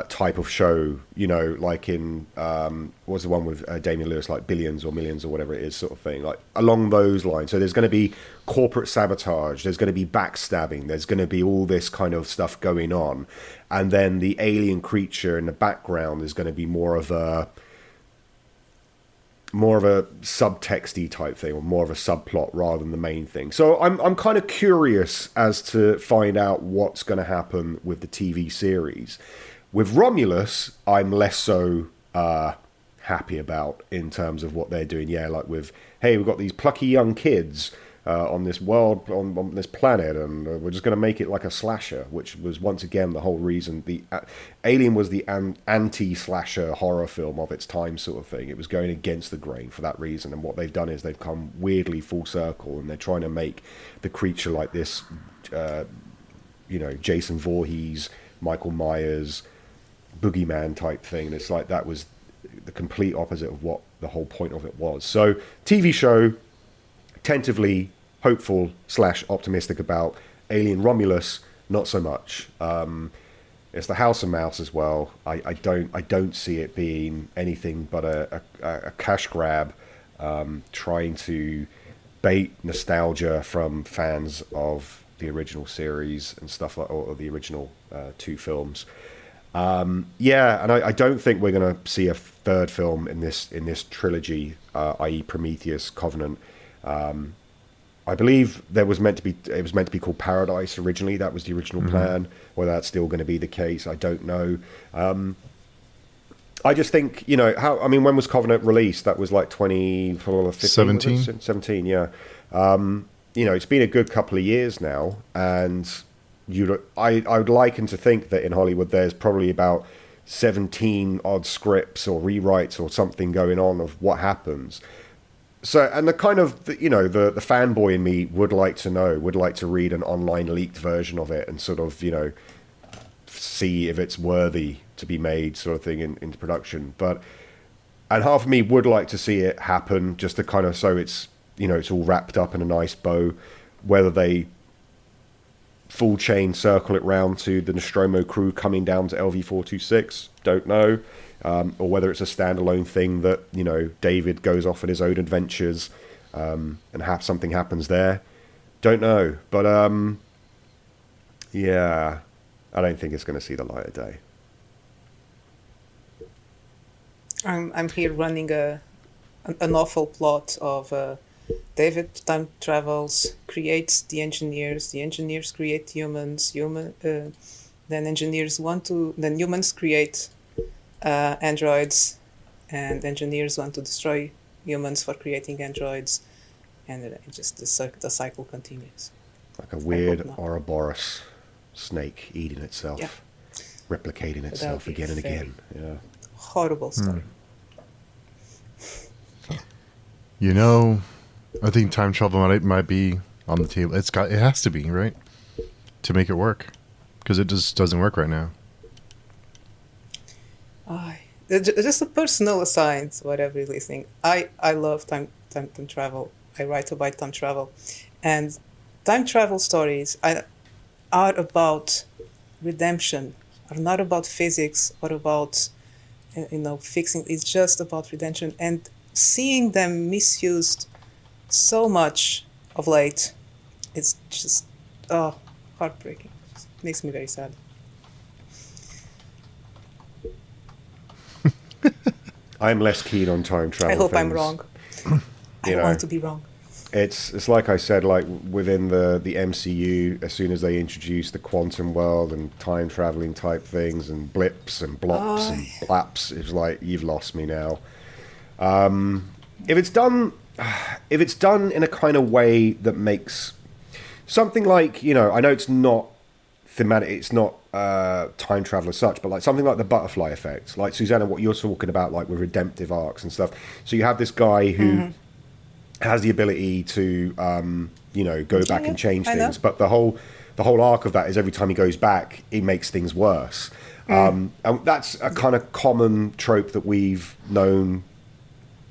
type of show, like in what was the one with Damian Lewis, like Billions or Millions or whatever it is, sort of thing, like along those lines. So there's going to be corporate sabotage, there's going to be backstabbing, there's going to be all this kind of stuff going on, and then the alien creature in the background is going to be more of a subtexty type thing, or more of a subplot rather than the main thing. So I'm kind of curious as to find out what's going to happen with the TV series. With Romulus, I'm less so happy about in terms of what they're doing. Yeah, like with, hey, we've got these plucky young kids on this world, on this planet, and we're just going to make it like a slasher, which was once again the whole reason. The Alien was the anti-slasher horror film of its time, sort of thing. It was going against the grain for that reason, and what they've done is they've come weirdly full circle, and they're trying to make the creature like this, Jason Voorhees, Michael Myers, boogeyman type thing. And it's like that was the complete opposite of what the whole point of it was. So TV show, tentatively hopeful / optimistic about. Alien Romulus, not so much. It's the House of Mouse as well. I don't see it being anything but a cash grab, trying to bait nostalgia from fans of the original series and stuff like, or the original 2 films. And I don't think we're going to see a third film in this trilogy, i.e. Prometheus, Covenant. I believe it was meant to be called Paradise originally. That was the original plan. Whether that's still going to be the case, I don't know. I just think, when was Covenant released? That was like 2015, 17, yeah. It's been a good couple of years now, and I would liken to think that in Hollywood there's probably about 17 odd scripts or rewrites or something going on of what happens. So, and the kind of, the fanboy in me would like to read an online leaked version of it and sort of, see if it's worthy to be made, sort of thing, into production. And half of me would like to see it happen, just to kind of, so it's, it's all wrapped up in a nice bow. Whether they full chain circle it round to the Nostromo crew coming down to LV-426, don't know. Or whether it's a standalone thing that, David goes off on his own adventures and something happens there. Don't know. But, I don't think it's going to see the light of day. I'm here running an awful plot of David time travels, creates the engineers create humans, then humans create androids, and engineers want to destroy humans for creating androids, and the cycle continues. Like a weird Ouroboros snake eating itself, replicating itself again and again. Yeah, horrible story. I think time travel might be on the table. It has to be, right, to make it work, because it just doesn't work right now. Just a personal aside, what I really think. I love time travel. I write about time travel, and time travel stories are about redemption, are not about physics or about fixing. It's just about redemption, and seeing them misused so much of late, it's just heartbreaking. It makes me very sad. I'm less keen on time travel. I hope things. I'm wrong. I want to be wrong. It's like I said, like within the MCU, as soon as they introduce the quantum world and time traveling type things and blips and blops and blaps, it's like you've lost me now. If it's done in a kind of way that makes something like, I know it's not thematic, it's not time travel as such, but like something like the butterfly effect, like Susanna, what you're talking about, like with redemptive arcs and stuff. So you have this guy who has the ability to go back and change things, but the whole arc of that is every time he goes back, he makes things worse. And that's a kind of common trope that we've known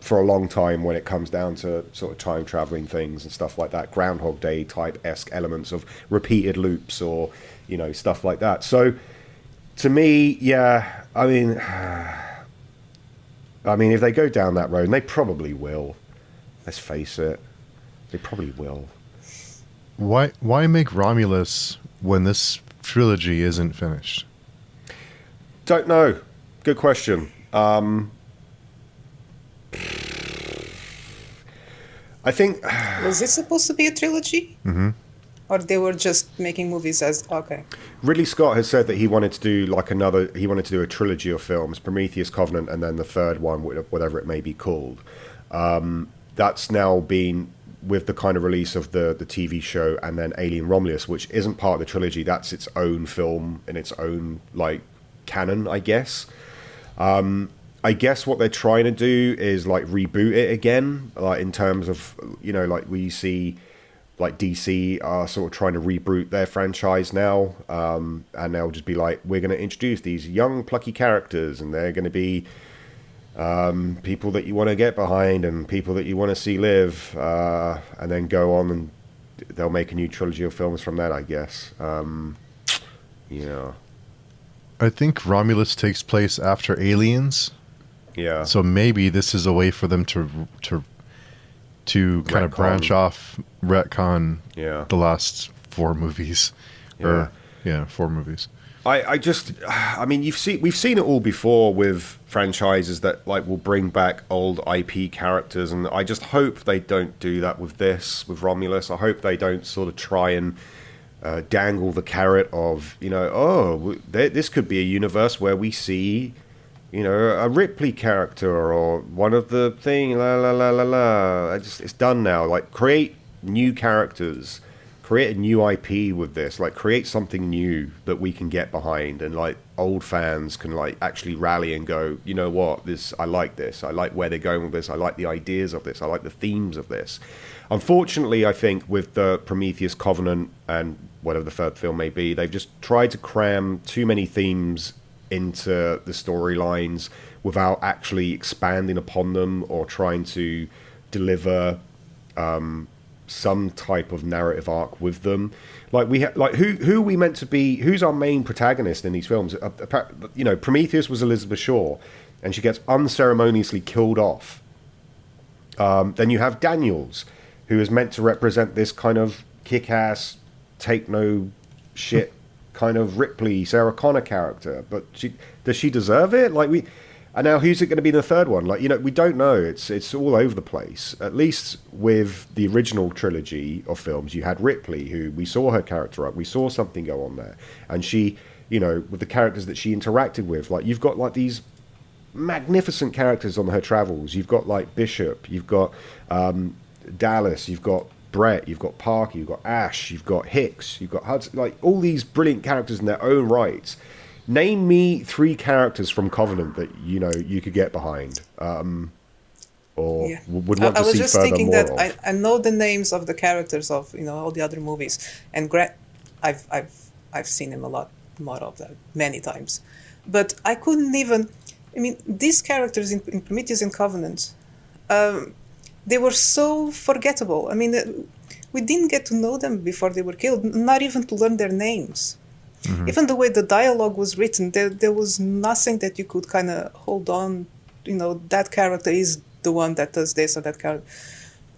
for a long time when it comes down to sort of time traveling things and stuff like that, Groundhog Day type-esque elements of repeated loops or stuff like that. So to me, I mean if they go down that road, and they probably will, let's face it, they probably will. Why make Romulus when this trilogy isn't finished? Don't know. Good question. I think... Was it supposed to be a trilogy? Mm-hmm. Or they were just making movies as... Okay. Ridley Scott has said that he wanted to do he wanted to do a trilogy of films, Prometheus, Covenant, and then the third one, whatever it may be called. That's now been, with the kind of release of the TV show and then Alien Romulus, which isn't part of the trilogy, that's its own film in its own, canon, I guess. I guess what they're trying to do is reboot it again, in terms of we see DC are sort of trying to reboot their franchise now, and they'll just be we're going to introduce these young plucky characters, and they're going to be people that you want to get behind and people that you want to see live, and then go on and they'll make a new trilogy of films from that, I guess. I think Romulus takes place after Aliens. Yeah. So maybe this is a way for them to kind of branch off, retcon the last 4 movies. Yeah. 4 movies. We've seen it all before with franchises that will bring back old IP characters, and I just hope they don't do that with Romulus. I hope they don't sort of try and dangle the carrot of this could be a universe where we see a Ripley character or one of the thing, it's done now. Create new characters, create a new IP with this, create something new that we can get behind, and old fans can actually rally and go, you know what, I like this, I like where they're going with this, I like the ideas of this, I like the themes of this. Unfortunately, I think with the Prometheus, Covenant, and whatever the third film may be, they've just tried to cram too many themes into the storylines without actually expanding upon them or trying to deliver some type of narrative arc with them. Who are we meant to be? Who's our main protagonist in these films? Prometheus was Elizabeth Shaw, and she gets unceremoniously killed off. Then you have Daniels, who is meant to represent this kind of kick-ass, take no shit kind of Ripley, Sarah Connor character, but does she deserve it? And now who's it going to be in the third one? We don't know. It's all over the place. At least with the original trilogy of films, you had Ripley, who we saw her character up, we saw something go on there, and she, with the characters that she interacted with, you've got these magnificent characters on her travels. You've got Bishop, you've got Dallas, you've got Brett, you've got Parker, you've got Ash, you've got Hicks, you've got Hudson, all these brilliant characters in their own rights. Name me 3 characters from Covenant that you could get behind, would want to see further. I was just thinking more that I know the names of the characters of all the other movies, and I've seen him a lot more of that many times, but I couldn't even. These characters in Prometheus and Covenant, they were so forgettable. We didn't get to know them before they were killed, not even to learn their names. Mm-hmm. Even the way the dialogue was written, there was nothing that you could kind of hold on. That character is the one that does this or that character.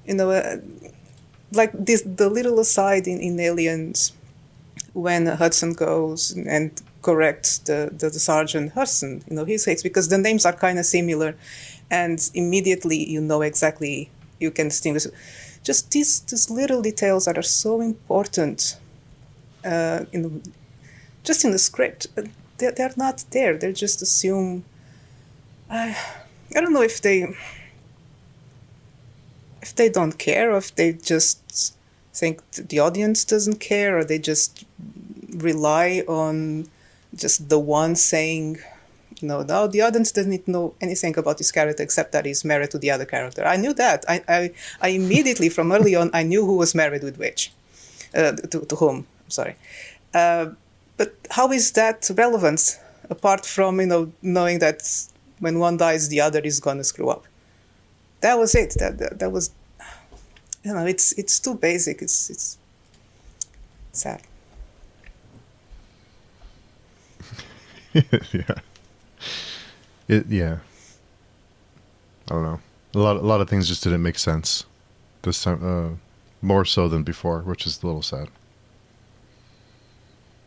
The little aside in Aliens, when Hudson goes and corrects the Sergeant Hudson, his Hicks, because the names are kind of similar, and immediately exactly, you can distinguish. just these little details that are so important in the script. They're not there. They just assume. I don't know if they don't care, or if they just think the audience doesn't care, or they just rely on just the one saying, no, the audience doesn't know anything about this character except that he's married to the other character. I knew that. I immediately, from early on, I knew who was married with which, to whom. I'm sorry. But how is that relevant, apart from, knowing that when one dies, the other is going to screw up? That was it. That was, it's too basic. It's sad. Yeah. I don't know. A lot of things just didn't make sense this time, more so than before, which is a little sad.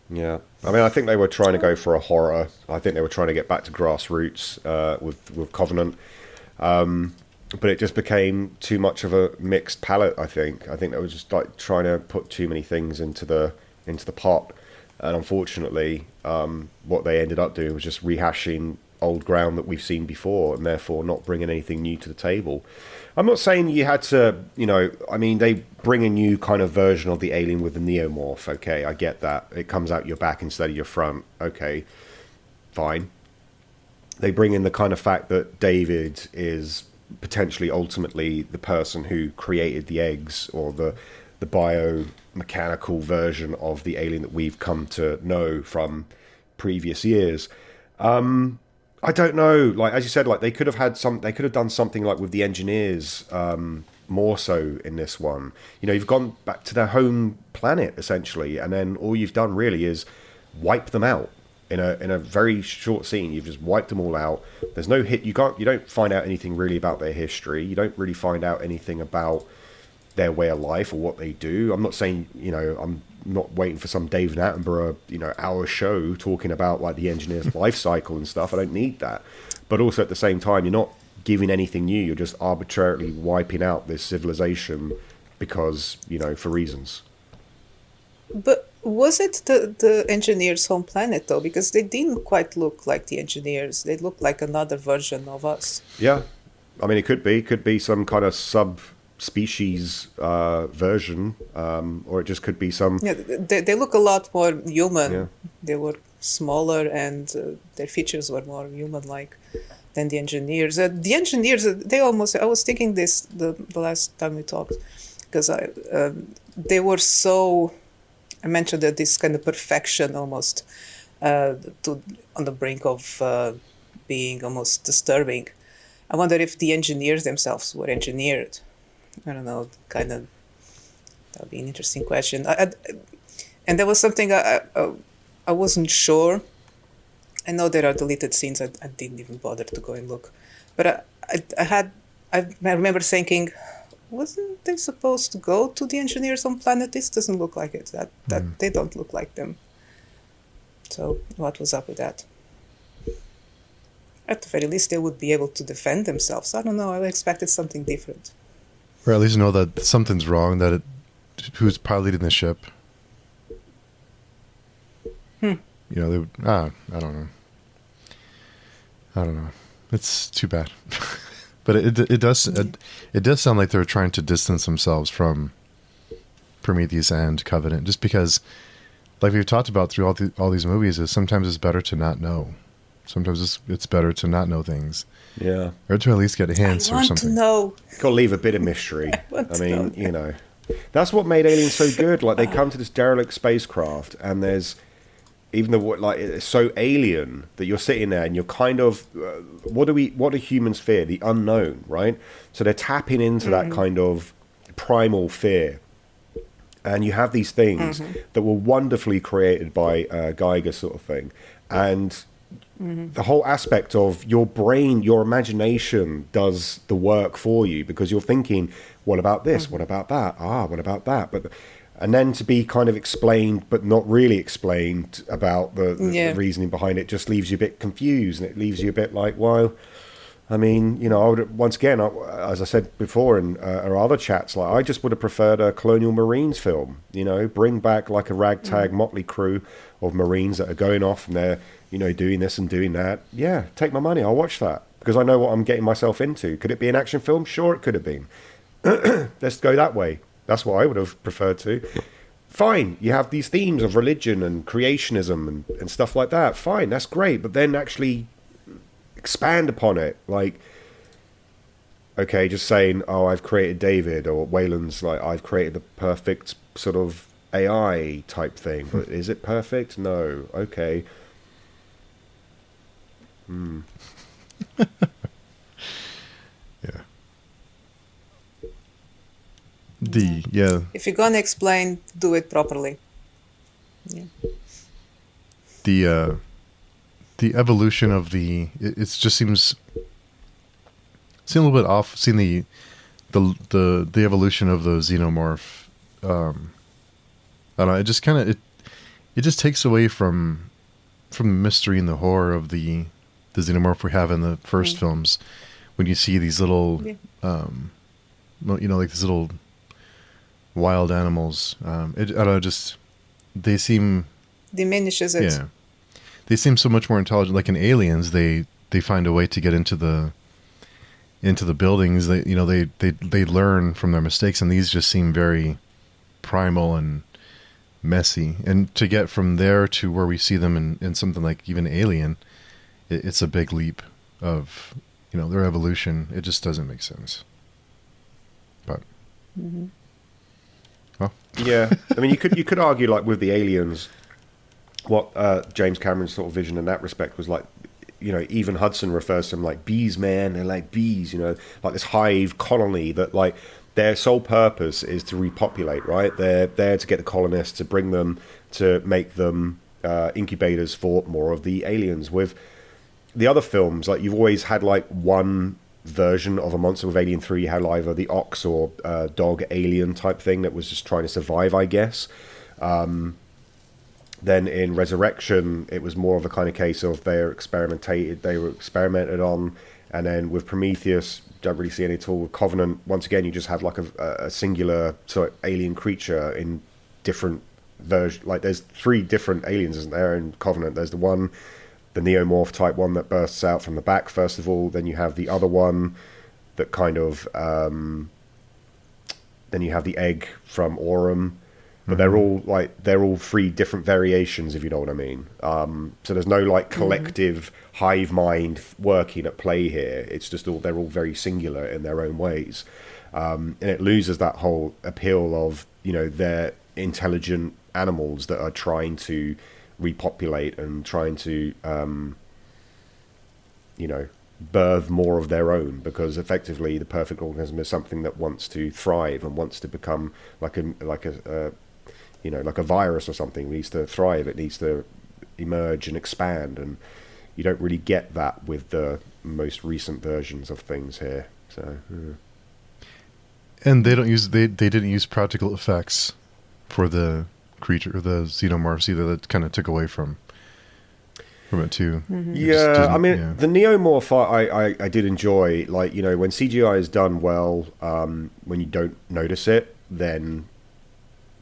Yeah, I mean, I think they were trying to go for a horror. I think they were trying to get back to grassroots with Covenant, but it just became too much of a mixed palette. I think they were just like trying to put too many things into the pot, and unfortunately, what they ended up doing was just rehashing old ground that we've seen before, and therefore not bringing anything new to the table. I'm not saying you had to, I mean, they bring a new kind of version of the alien with the neomorph. Okay, I get that. It comes out your back instead of your front. Okay, fine. They bring in the kind of fact that David is potentially ultimately the person who created the eggs, or the biomechanical version of the alien that we've come to know from previous years. I don't know. Like, as you said, like they could have done something like with the engineers, more so in this one. You've gone back to their home planet essentially, and then all you've done really is wipe them out in a very short scene. You've just wiped them all out. There's no hit. You don't find out anything really about their history. You don't really find out anything about their way of life or what they do. I'm not saying, I'm not waiting for some David Attenborough, hour show talking about like the engineer's life cycle and stuff. I don't need that. But also at the same time, you're not giving anything new. You're just arbitrarily wiping out this civilization because, for reasons. But was it the engineers' home planet, though? Because they didn't quite look like the engineers. They looked like another version of us. Yeah. I mean, it could be some kind of subspecies version, or it just could be some... Yeah, they look a lot more human. Yeah. They were smaller, and their features were more human-like than the engineers. The engineers, they almost... I was thinking this the last time we talked, because they were so... I mentioned that this kind of perfection almost on the brink of being almost disturbing. I wonder if the engineers themselves were engineered. I don't know, kind of, that would be an interesting question. And there was something I wasn't sure. I know there are deleted scenes. I didn't even bother to go and look. But I remember thinking, wasn't they supposed to go to the engineers on planet? This doesn't look like it. That they don't look like them. So what was up with that? At the very least, they would be able to defend themselves. I don't know. I expected something different. Or at least know that something's wrong. Who's piloting the ship? I don't know. I don't know. It's too bad. But it does sound like they're trying to distance themselves from Prometheus and Covenant, just because, like we've talked about through all these movies, is sometimes it's better to not know. Sometimes it's better to not know things. Yeah. Or to at least get hints or something. To know. Got to leave a bit of mystery. I mean, that's what made Alien so good. Like, they come to this derelict spacecraft, and there's, even though it's so alien that you're sitting there and you're kind of, what do humans fear? The unknown, right? So they're tapping into that kind of primal fear. And you have these things that were wonderfully created by Geiger, sort of thing. And the whole aspect of your brain, your imagination does the work for you, because you're thinking, what about this? What about that? What about that? And then to be kind of explained, but not really explained about the reasoning behind it, just leaves you a bit confused, and it leaves you a bit like, well, I mean, you know, I would once again, as I said before in our other chats, like I just would have preferred a Colonial Marines film. You know, bring back like a ragtag motley crew of Marines that are going off and they're, you know, doing this and doing that. Yeah, take my money. I'll watch that because I know what I'm getting myself into. Could it be an action film? Sure, it could have been. Let's go that way. That's what I would have preferred to. Fine, you have these themes of religion and creationism and stuff like that. Fine, that's great. But then actually expand upon it. Like, okay, just saying, oh, I've created David, or Wayland's like, I've created the perfect sort of AI type thing. But is it perfect? No. Okay. Yeah. If you're gonna explain, do it properly. Yeah. The evolution of it just seems a little bit off. Seeing the evolution of the xenomorph, I don't know. It just kind of it just takes away from the mystery and the horror of the xenomorph we have in the first films. When you see these little, you know, like these little wild animals, I don't know, just they seem Diminishes it. Yeah, they seem so much more intelligent. Like in Aliens, they find a way to get into the buildings. They, you know, they learn from their mistakes, and these just seem very primal and messy. And to get from there to where we see them in something like even Alien, it's a big leap of, you know, their evolution. It just doesn't make sense. But well, yeah, I mean, you could argue like with the Aliens, what James Cameron's sort of vision in that respect was like, you know, even Hudson refers to them like bees, man. They're like bees, you know, like this hive colony that like their sole purpose is to repopulate, right? They're there to get the colonists, to bring them, to make them incubators for more of the aliens. With the other films, like you've always had like one version of a monster. With Alien 3, you had either the ox or dog alien type thing that was just trying to survive, I guess. Then in Resurrection, it was more of a kind of case of they were experimented on. And then with Prometheus, don't really see any at all. With Covenant, once again, you just have like a singular sort of alien creature in different versions. Like there's 3 different aliens, isn't there, in Covenant? There's the neomorph type one that bursts out from the back, first of all. Then you have the other one that kind of... then you have the egg from Aurum. But they're all 3 different variations, if you know what I mean. So there's no like collective hive mind working at play here. It's just they're all very singular in their own ways, and it loses that whole appeal of, you know, they're intelligent animals that are trying to repopulate and trying to, you know, birth more of their own, because effectively the perfect organism is something that wants to thrive and wants to become like a you know, like a virus or something. It needs to thrive. It needs to emerge and expand. And you don't really get that with the most recent versions of things here. So, and they didn't use practical effects for the creature, the xenomorphs either. That kind of took away from it too. Yeah, I mean, the neomorph I did enjoy. Like, you know, when CGI is done well, when you don't notice it, then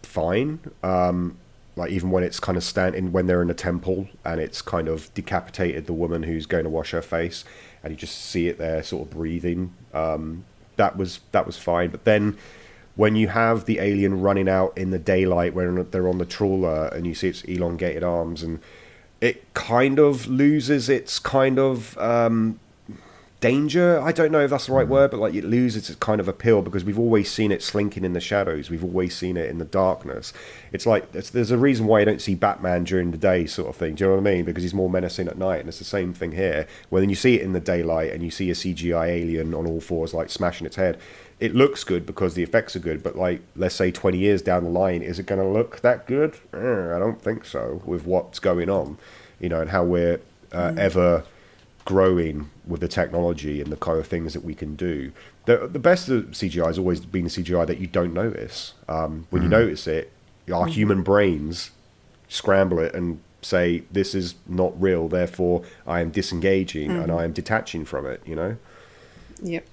fine. Like even when it's kind of when they're in a temple and it's kind of decapitated the woman who's going to wash her face, and you just see it there sort of breathing, that was fine. But then when you have the alien running out in the daylight when they're on the trawler and you see its elongated arms, and it kind of loses its kind of danger. I don't know if that's the right word, but like it loses its kind of appeal, because we've always seen it slinking in the shadows. We've always seen it in the darkness. It's like there's a reason why you don't see Batman during the day, sort of thing. Do you know what I mean? Because he's more menacing at night, and it's the same thing here. When you see it in the daylight and you see a CGI alien on all fours, like smashing its head, it looks good because the effects are good. But like, let's say 20 years down the line, is it going to look that good? I don't think so. With what's going on, you know, and how we're ever growing with the technology and the kind of things that we can do. The best of CGI has always been CGI that you don't notice. When you notice it, our human brains scramble it and say, this is not real, therefore I am disengaging and I am detaching from it, you know? Yep.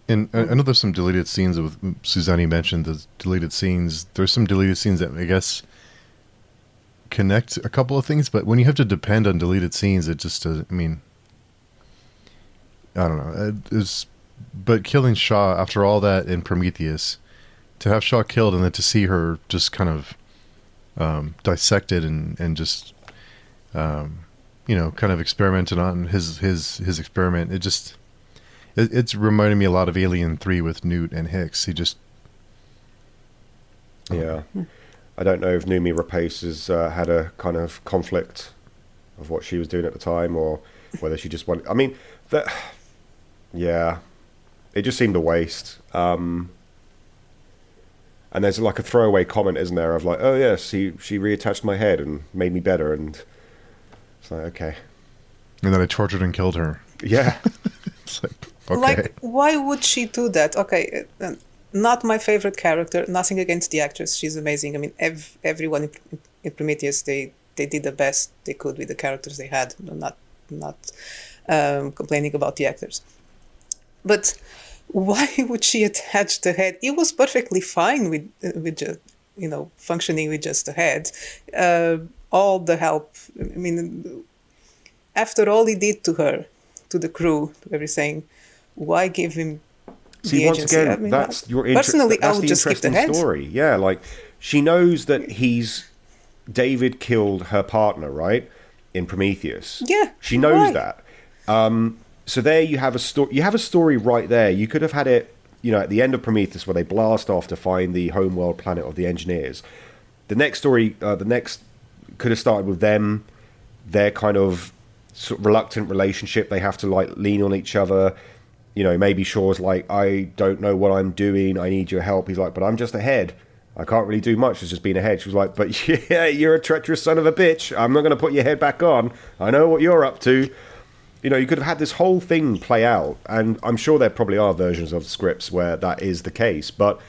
And I know there's some deleted scenes with Susani mentioned the deleted scenes. There's some deleted scenes that I guess connect a couple of things, but when you have to depend on deleted scenes, it just doesn't. I mean, I don't know. But killing Shaw after all that in Prometheus, to have Shaw killed and then to see her just kind of dissected and just kind of experimented on his experiment. It's reminding me a lot of Alien 3 with Newt and Hicks. He just... Yeah. I don't know if Noomi Rapace has had a kind of conflict of what she was doing at the time, or whether she just wanted... I mean, yeah. It just seemed a waste. And there's like a throwaway comment, isn't there, of like, oh yes, she reattached my head and made me better, and it's like, okay. And then I tortured and killed her. Yeah. It's like, okay. Like, why would she do that? Okay, not my favorite character. Nothing against the actress; she's amazing. I mean, everyone in Prometheus, they did the best they could with the characters they had. I'm not complaining about the actors, but why would she attach the head? It was perfectly fine with just, functioning with just the head. All the help. I mean, after all he did to her, to the crew, to everything, why give him See, the once agency? again, I mean, that's your personally, I that's would the just keep the interesting head. story. Yeah, like she knows that David killed her partner, right? In Prometheus. Yeah, She knows why? that. So there you have a story. You have a story right there. You could have had it, at the end of Prometheus, where they blast off to find the homeworld planet of the engineers. The next story, could have started with them, their kind of sort of reluctant relationship. They have to like lean on each other. Maybe Shaw's like, I don't know what I'm doing. I need your help. He's like, but I'm just a head. I can't really do much. It's just being a head. She was like, but yeah, you're a treacherous son of a bitch. I'm not going to put your head back on. I know what you're up to. You could have had this whole thing play out. And I'm sure there probably are versions of scripts where that is the case. But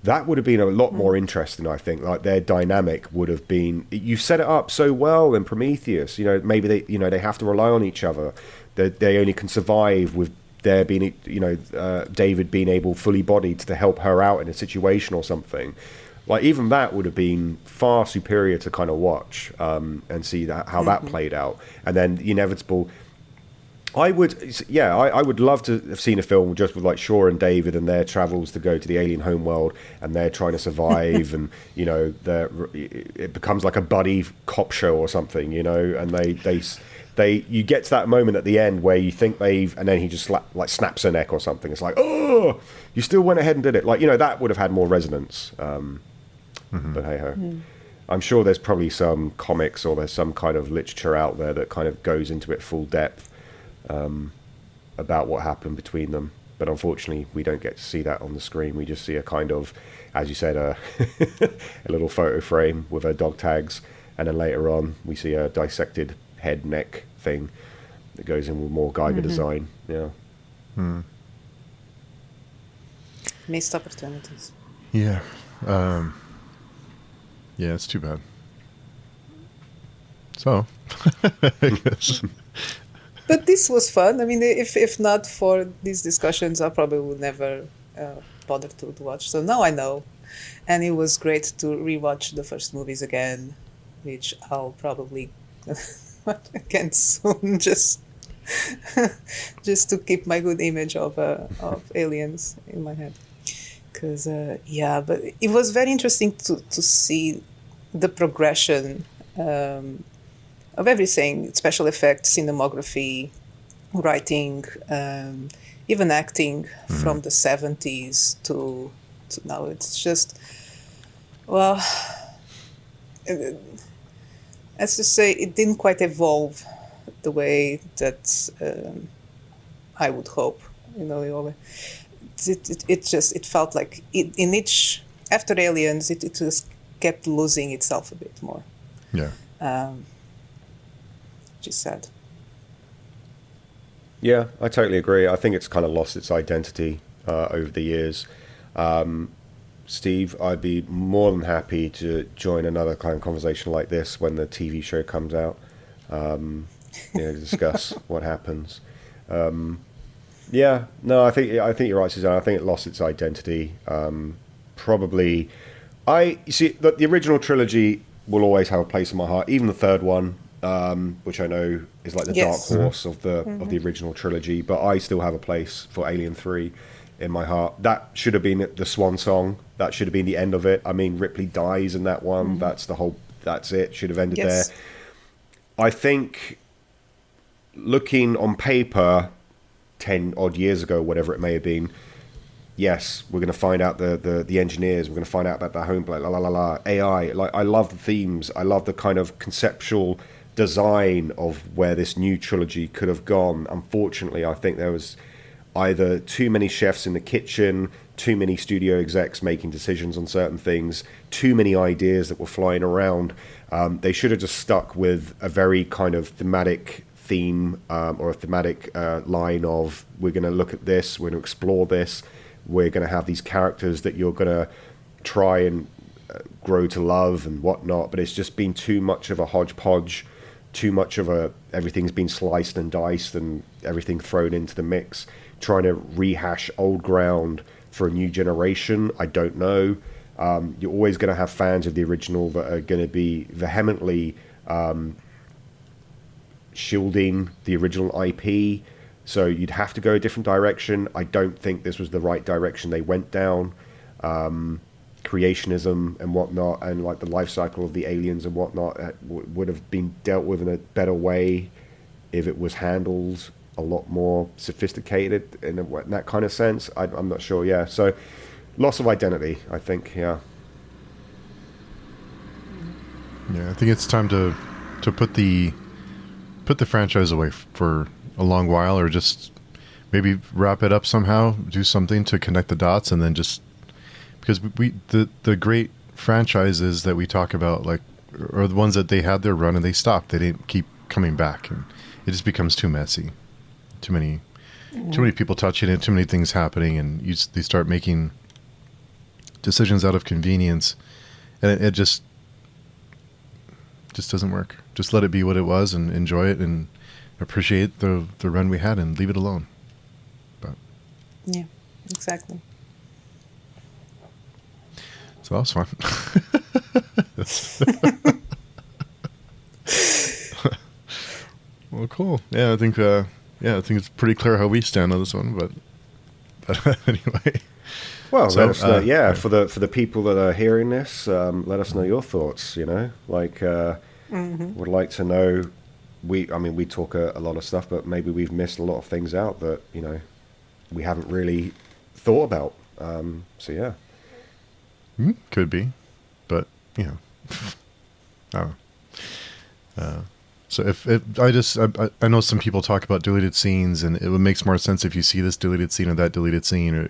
that would have been a lot more interesting, I think. Like their dynamic would have been... You set it up so well in Prometheus. Maybe they have to rely on each other. They only can survive with there being, David being able, fully bodied, to help her out in a situation or something. Like even that would have been far superior to kind of watch and see how that played out. And then the inevitable... I would love to have seen a film just with like Shaw and David and their travels to go to the alien homeworld, and they're trying to survive, and it becomes like a buddy cop show or something, and they you get to that moment at the end where you think and then he just snaps her neck or something. It's like, oh, you still went ahead and did it. Like, that would have had more resonance. But hey ho. I'm sure there's probably some comics or there's some kind of literature out there that kind of goes into it full depth. About what happened between them, but unfortunately we don't get to see that on the screen. We just see a kind of, as you said, a little photo frame with her dog tags, and then later on we see a dissected head neck thing that goes in with more Geiger design. Yeah. Missed opportunities. Yeah. Yeah, it's too bad. So, I guess... But this was fun. I mean, if not for these discussions, I probably would never bother to watch. So now I know. And it was great to rewatch the first movies again, which I'll probably watch again soon, just to keep my good image of aliens in my head. Because, but it was very interesting to see the progression of everything: special effects, cinematography, writing, even acting from the 70s to now. It's just, well, let's just say it didn't quite evolve the way that I would hope. It felt like in each, after Aliens, it just kept losing itself a bit more. Yeah. Which is sad. Yeah, I totally agree. I think it's kind of lost its identity over the years. Steve, I'd be more than happy to join another kind of conversation like this when the TV show comes out. To discuss what happens. Yeah, no, I think you're right, Suzanne. I think it lost its identity. Probably, I you see the original trilogy will always have a place in my heart. Even the third one, which I know is like the dark Yes. horse of the original trilogy, but I still have a place for Alien 3 in my heart. That should have been the swan song. That should have been the end of it. I mean, Ripley dies in that one. That's the whole. That's it. Should have ended there. Yes. I think looking on paper 10 odd years ago, whatever it may have been, yes, we're going to find out the engineers, we're going to find out about the home, la la la la, AI. Like, I love the themes, I love the kind of conceptual design of where this new trilogy could have gone. Unfortunately, I think there was either too many chefs in the kitchen, too many studio execs making decisions on certain things, too many ideas that were flying around. They should have just stuck with a very kind of thematic theme, or a thematic line of, we're going to look at this, we're going to explore this, we're going to have these characters that you're going to try and grow to love and whatnot. But it's just been too much of a hodgepodge, too much of a, everything's been sliced and diced and everything thrown into the mix, trying to rehash old ground for a new generation. I don't know. You're always going to have fans of the original that are going to be vehemently shielding the original IP. So you'd have to go a different direction. I don't think this was the right direction they went down. Creationism and whatnot, and like the life cycle of the aliens and whatnot, would have been dealt with in a better way if it was handled a lot more sophisticated in that kind of sense. I'm not sure. Yeah. So loss of identity, I think. Yeah. Yeah, I think it's time to put the franchise away for a long while, or just maybe wrap it up somehow, do something to connect the dots, and then just, because the great franchises that we talk about, like, are the ones that they had their run and they stopped. They didn't keep coming back, and it just becomes too messy. Too many people touching it, too many things happening, and they start making decisions out of convenience, and it just doesn't work. Just let it be what it was and enjoy it and appreciate the run we had and leave it alone. But Yeah, exactly. so that was fun. Well, cool. Yeah, I think it's pretty clear how we stand on this one. But anyway. Well, So, let us know. yeah. For the people that are hearing this, let us know your thoughts. You know, like, would like to know. We talk a lot of stuff, but maybe we've missed a lot of things out that, you know, we haven't really thought about. So yeah. Could be, but you know, I don't know. So if I know some people talk about deleted scenes, and it makes more sense if you see this deleted scene or that deleted scene, or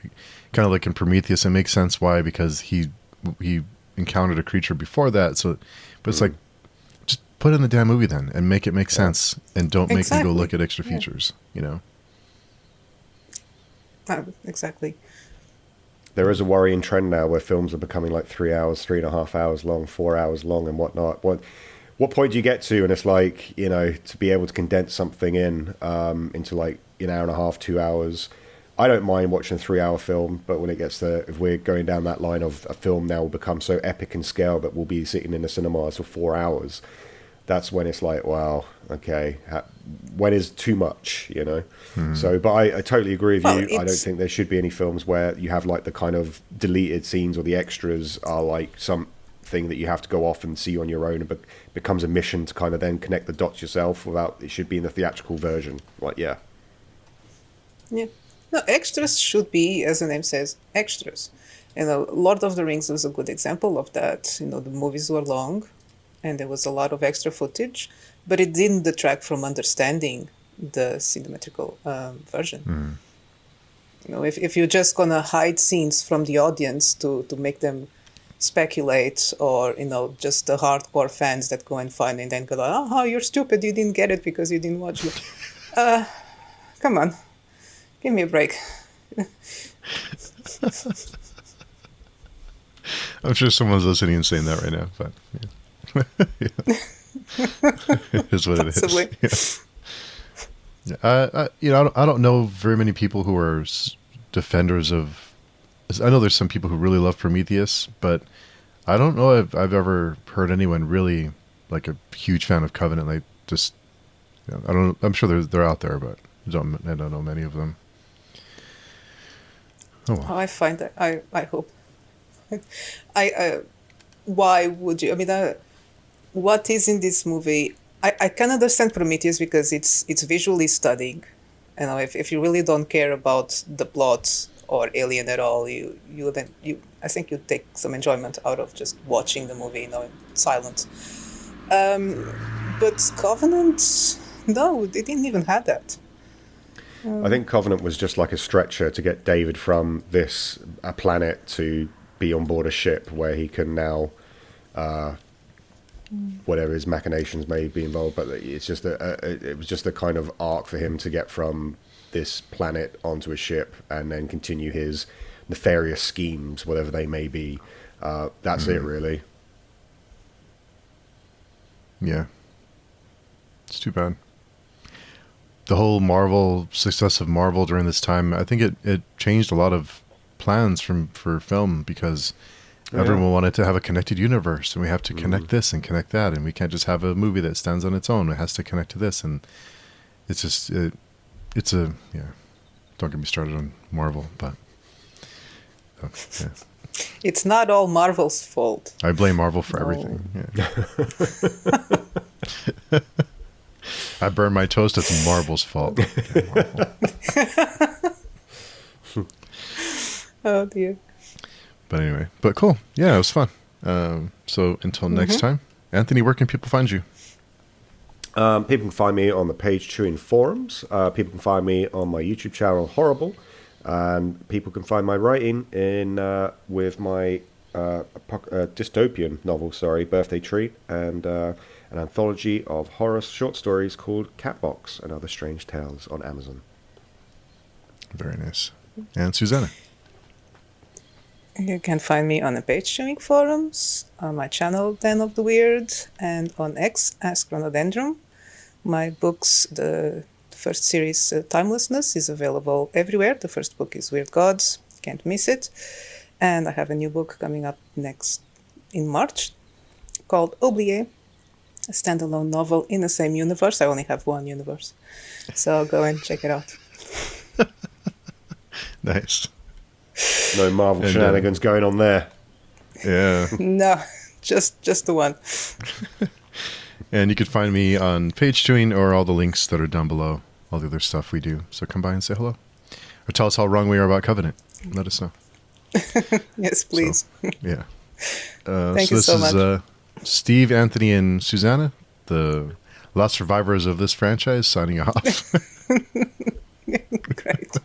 kind of like in Prometheus, it makes sense why, because he encountered a creature before that. So, but it's like, just put it in the damn movie then and make it make sense, and don't make me go look at extra features. You know. Exactly. There is a worrying trend now where films are becoming like 3 hours, 3.5 hours long, 4 hours long, and whatnot. What point do you get to? And it's like, you know, to be able to condense something into like an hour and a half, 2 hours. I don't mind watching a 3-hour film, but when it gets to, if we're going down that line of a film now will become so epic in scale that we'll be sitting in the cinemas for 4 hours, that's when it's like, wow, okay, when is too much, you know? So, but I totally agree with you. I don't think there should be any films where you have like the kind of deleted scenes, or the extras are like something that you have to go off and see on your own, and becomes a mission to kind of then connect the dots yourself. It should be in the theatrical version. Like, yeah. Yeah. No, extras should be, as the name says, extras. You know, Lord of the Rings was a good example of that. You know, the movies were long, and there was a lot of extra footage, but it didn't detract from understanding the cinematical version. You know, if you're just gonna hide scenes from the audience to make them speculate, or, you know, just the hardcore fans that go and find it and then go, oh, you're stupid, you didn't get it because you didn't watch it. Come on, give me a break. I'm sure someone's listening and saying that right now, but yeah. It is what Possibly. it is. Yeah, I don't know very many people who are defenders of. I know there's some people who really love Prometheus, but I don't know if I've ever heard anyone really like a huge fan of Covenant. Like just, I don't. I'm sure they're out there, but I don't know many of them. Oh, well. I find that I hope. Why would you? I mean, what is in this movie? I can understand Prometheus because it's visually stunning. You know, if you really don't care about the plot or Alien at all, I think you take some enjoyment out of just watching the movie, in silence. But Covenant, no, they didn't even have that. I think Covenant was just like a stretcher to get David from a planet to be on board a ship where he can now, whatever his machinations may be involved, but it's just it was just a kind of arc for him to get from this planet onto a ship and then continue his nefarious schemes, whatever they may be. That's it, really. Yeah. It's too bad. The whole success of Marvel during this time, I think it changed a lot of plans for film because everyone wanted to have a connected universe, and we have to connect this and connect that, and we can't just have a movie that stands on its own. It has to connect to this, and it's just don't get me started on Marvel, but yeah. It's not all Marvel's fault. I blame Marvel for everything. Yeah. I burn my toast. It's Marvel's fault. Okay, Marvel. Oh dear. But anyway, cool. Yeah, it was fun. So until next time, Anthony, where can people find you? People can find me on the Page Chewing forums. People can find me on my YouTube channel, Horrible. And people can find my writing with my dystopian novel, Birthday Treat, and an anthology of horror short stories called Catbox and Other Strange Tales on Amazon. Very nice. And Susana? You can find me on the Page Chewing forums, on my channel Den of the Weird, and on X as Chronodendron. My books, the first series, Timelessness, is available everywhere. The first book is Weird Gods, can't miss it. And I have a new book coming up in March called Oublié, a standalone novel in the same universe. I only have one universe, so go and check it out. Nice. No Marvel shenanigans going on there. Yeah. No, just the one. And you can find me on Page Chewing or all the links that are down below, all the other stuff we do. So come by and say hello. Or tell us how wrong we are about Covenant. Let us know. Yes, please. So, yeah. Thank you so much. This is Steve, Anthony, and Susana, the last survivors of this franchise, signing off. Great.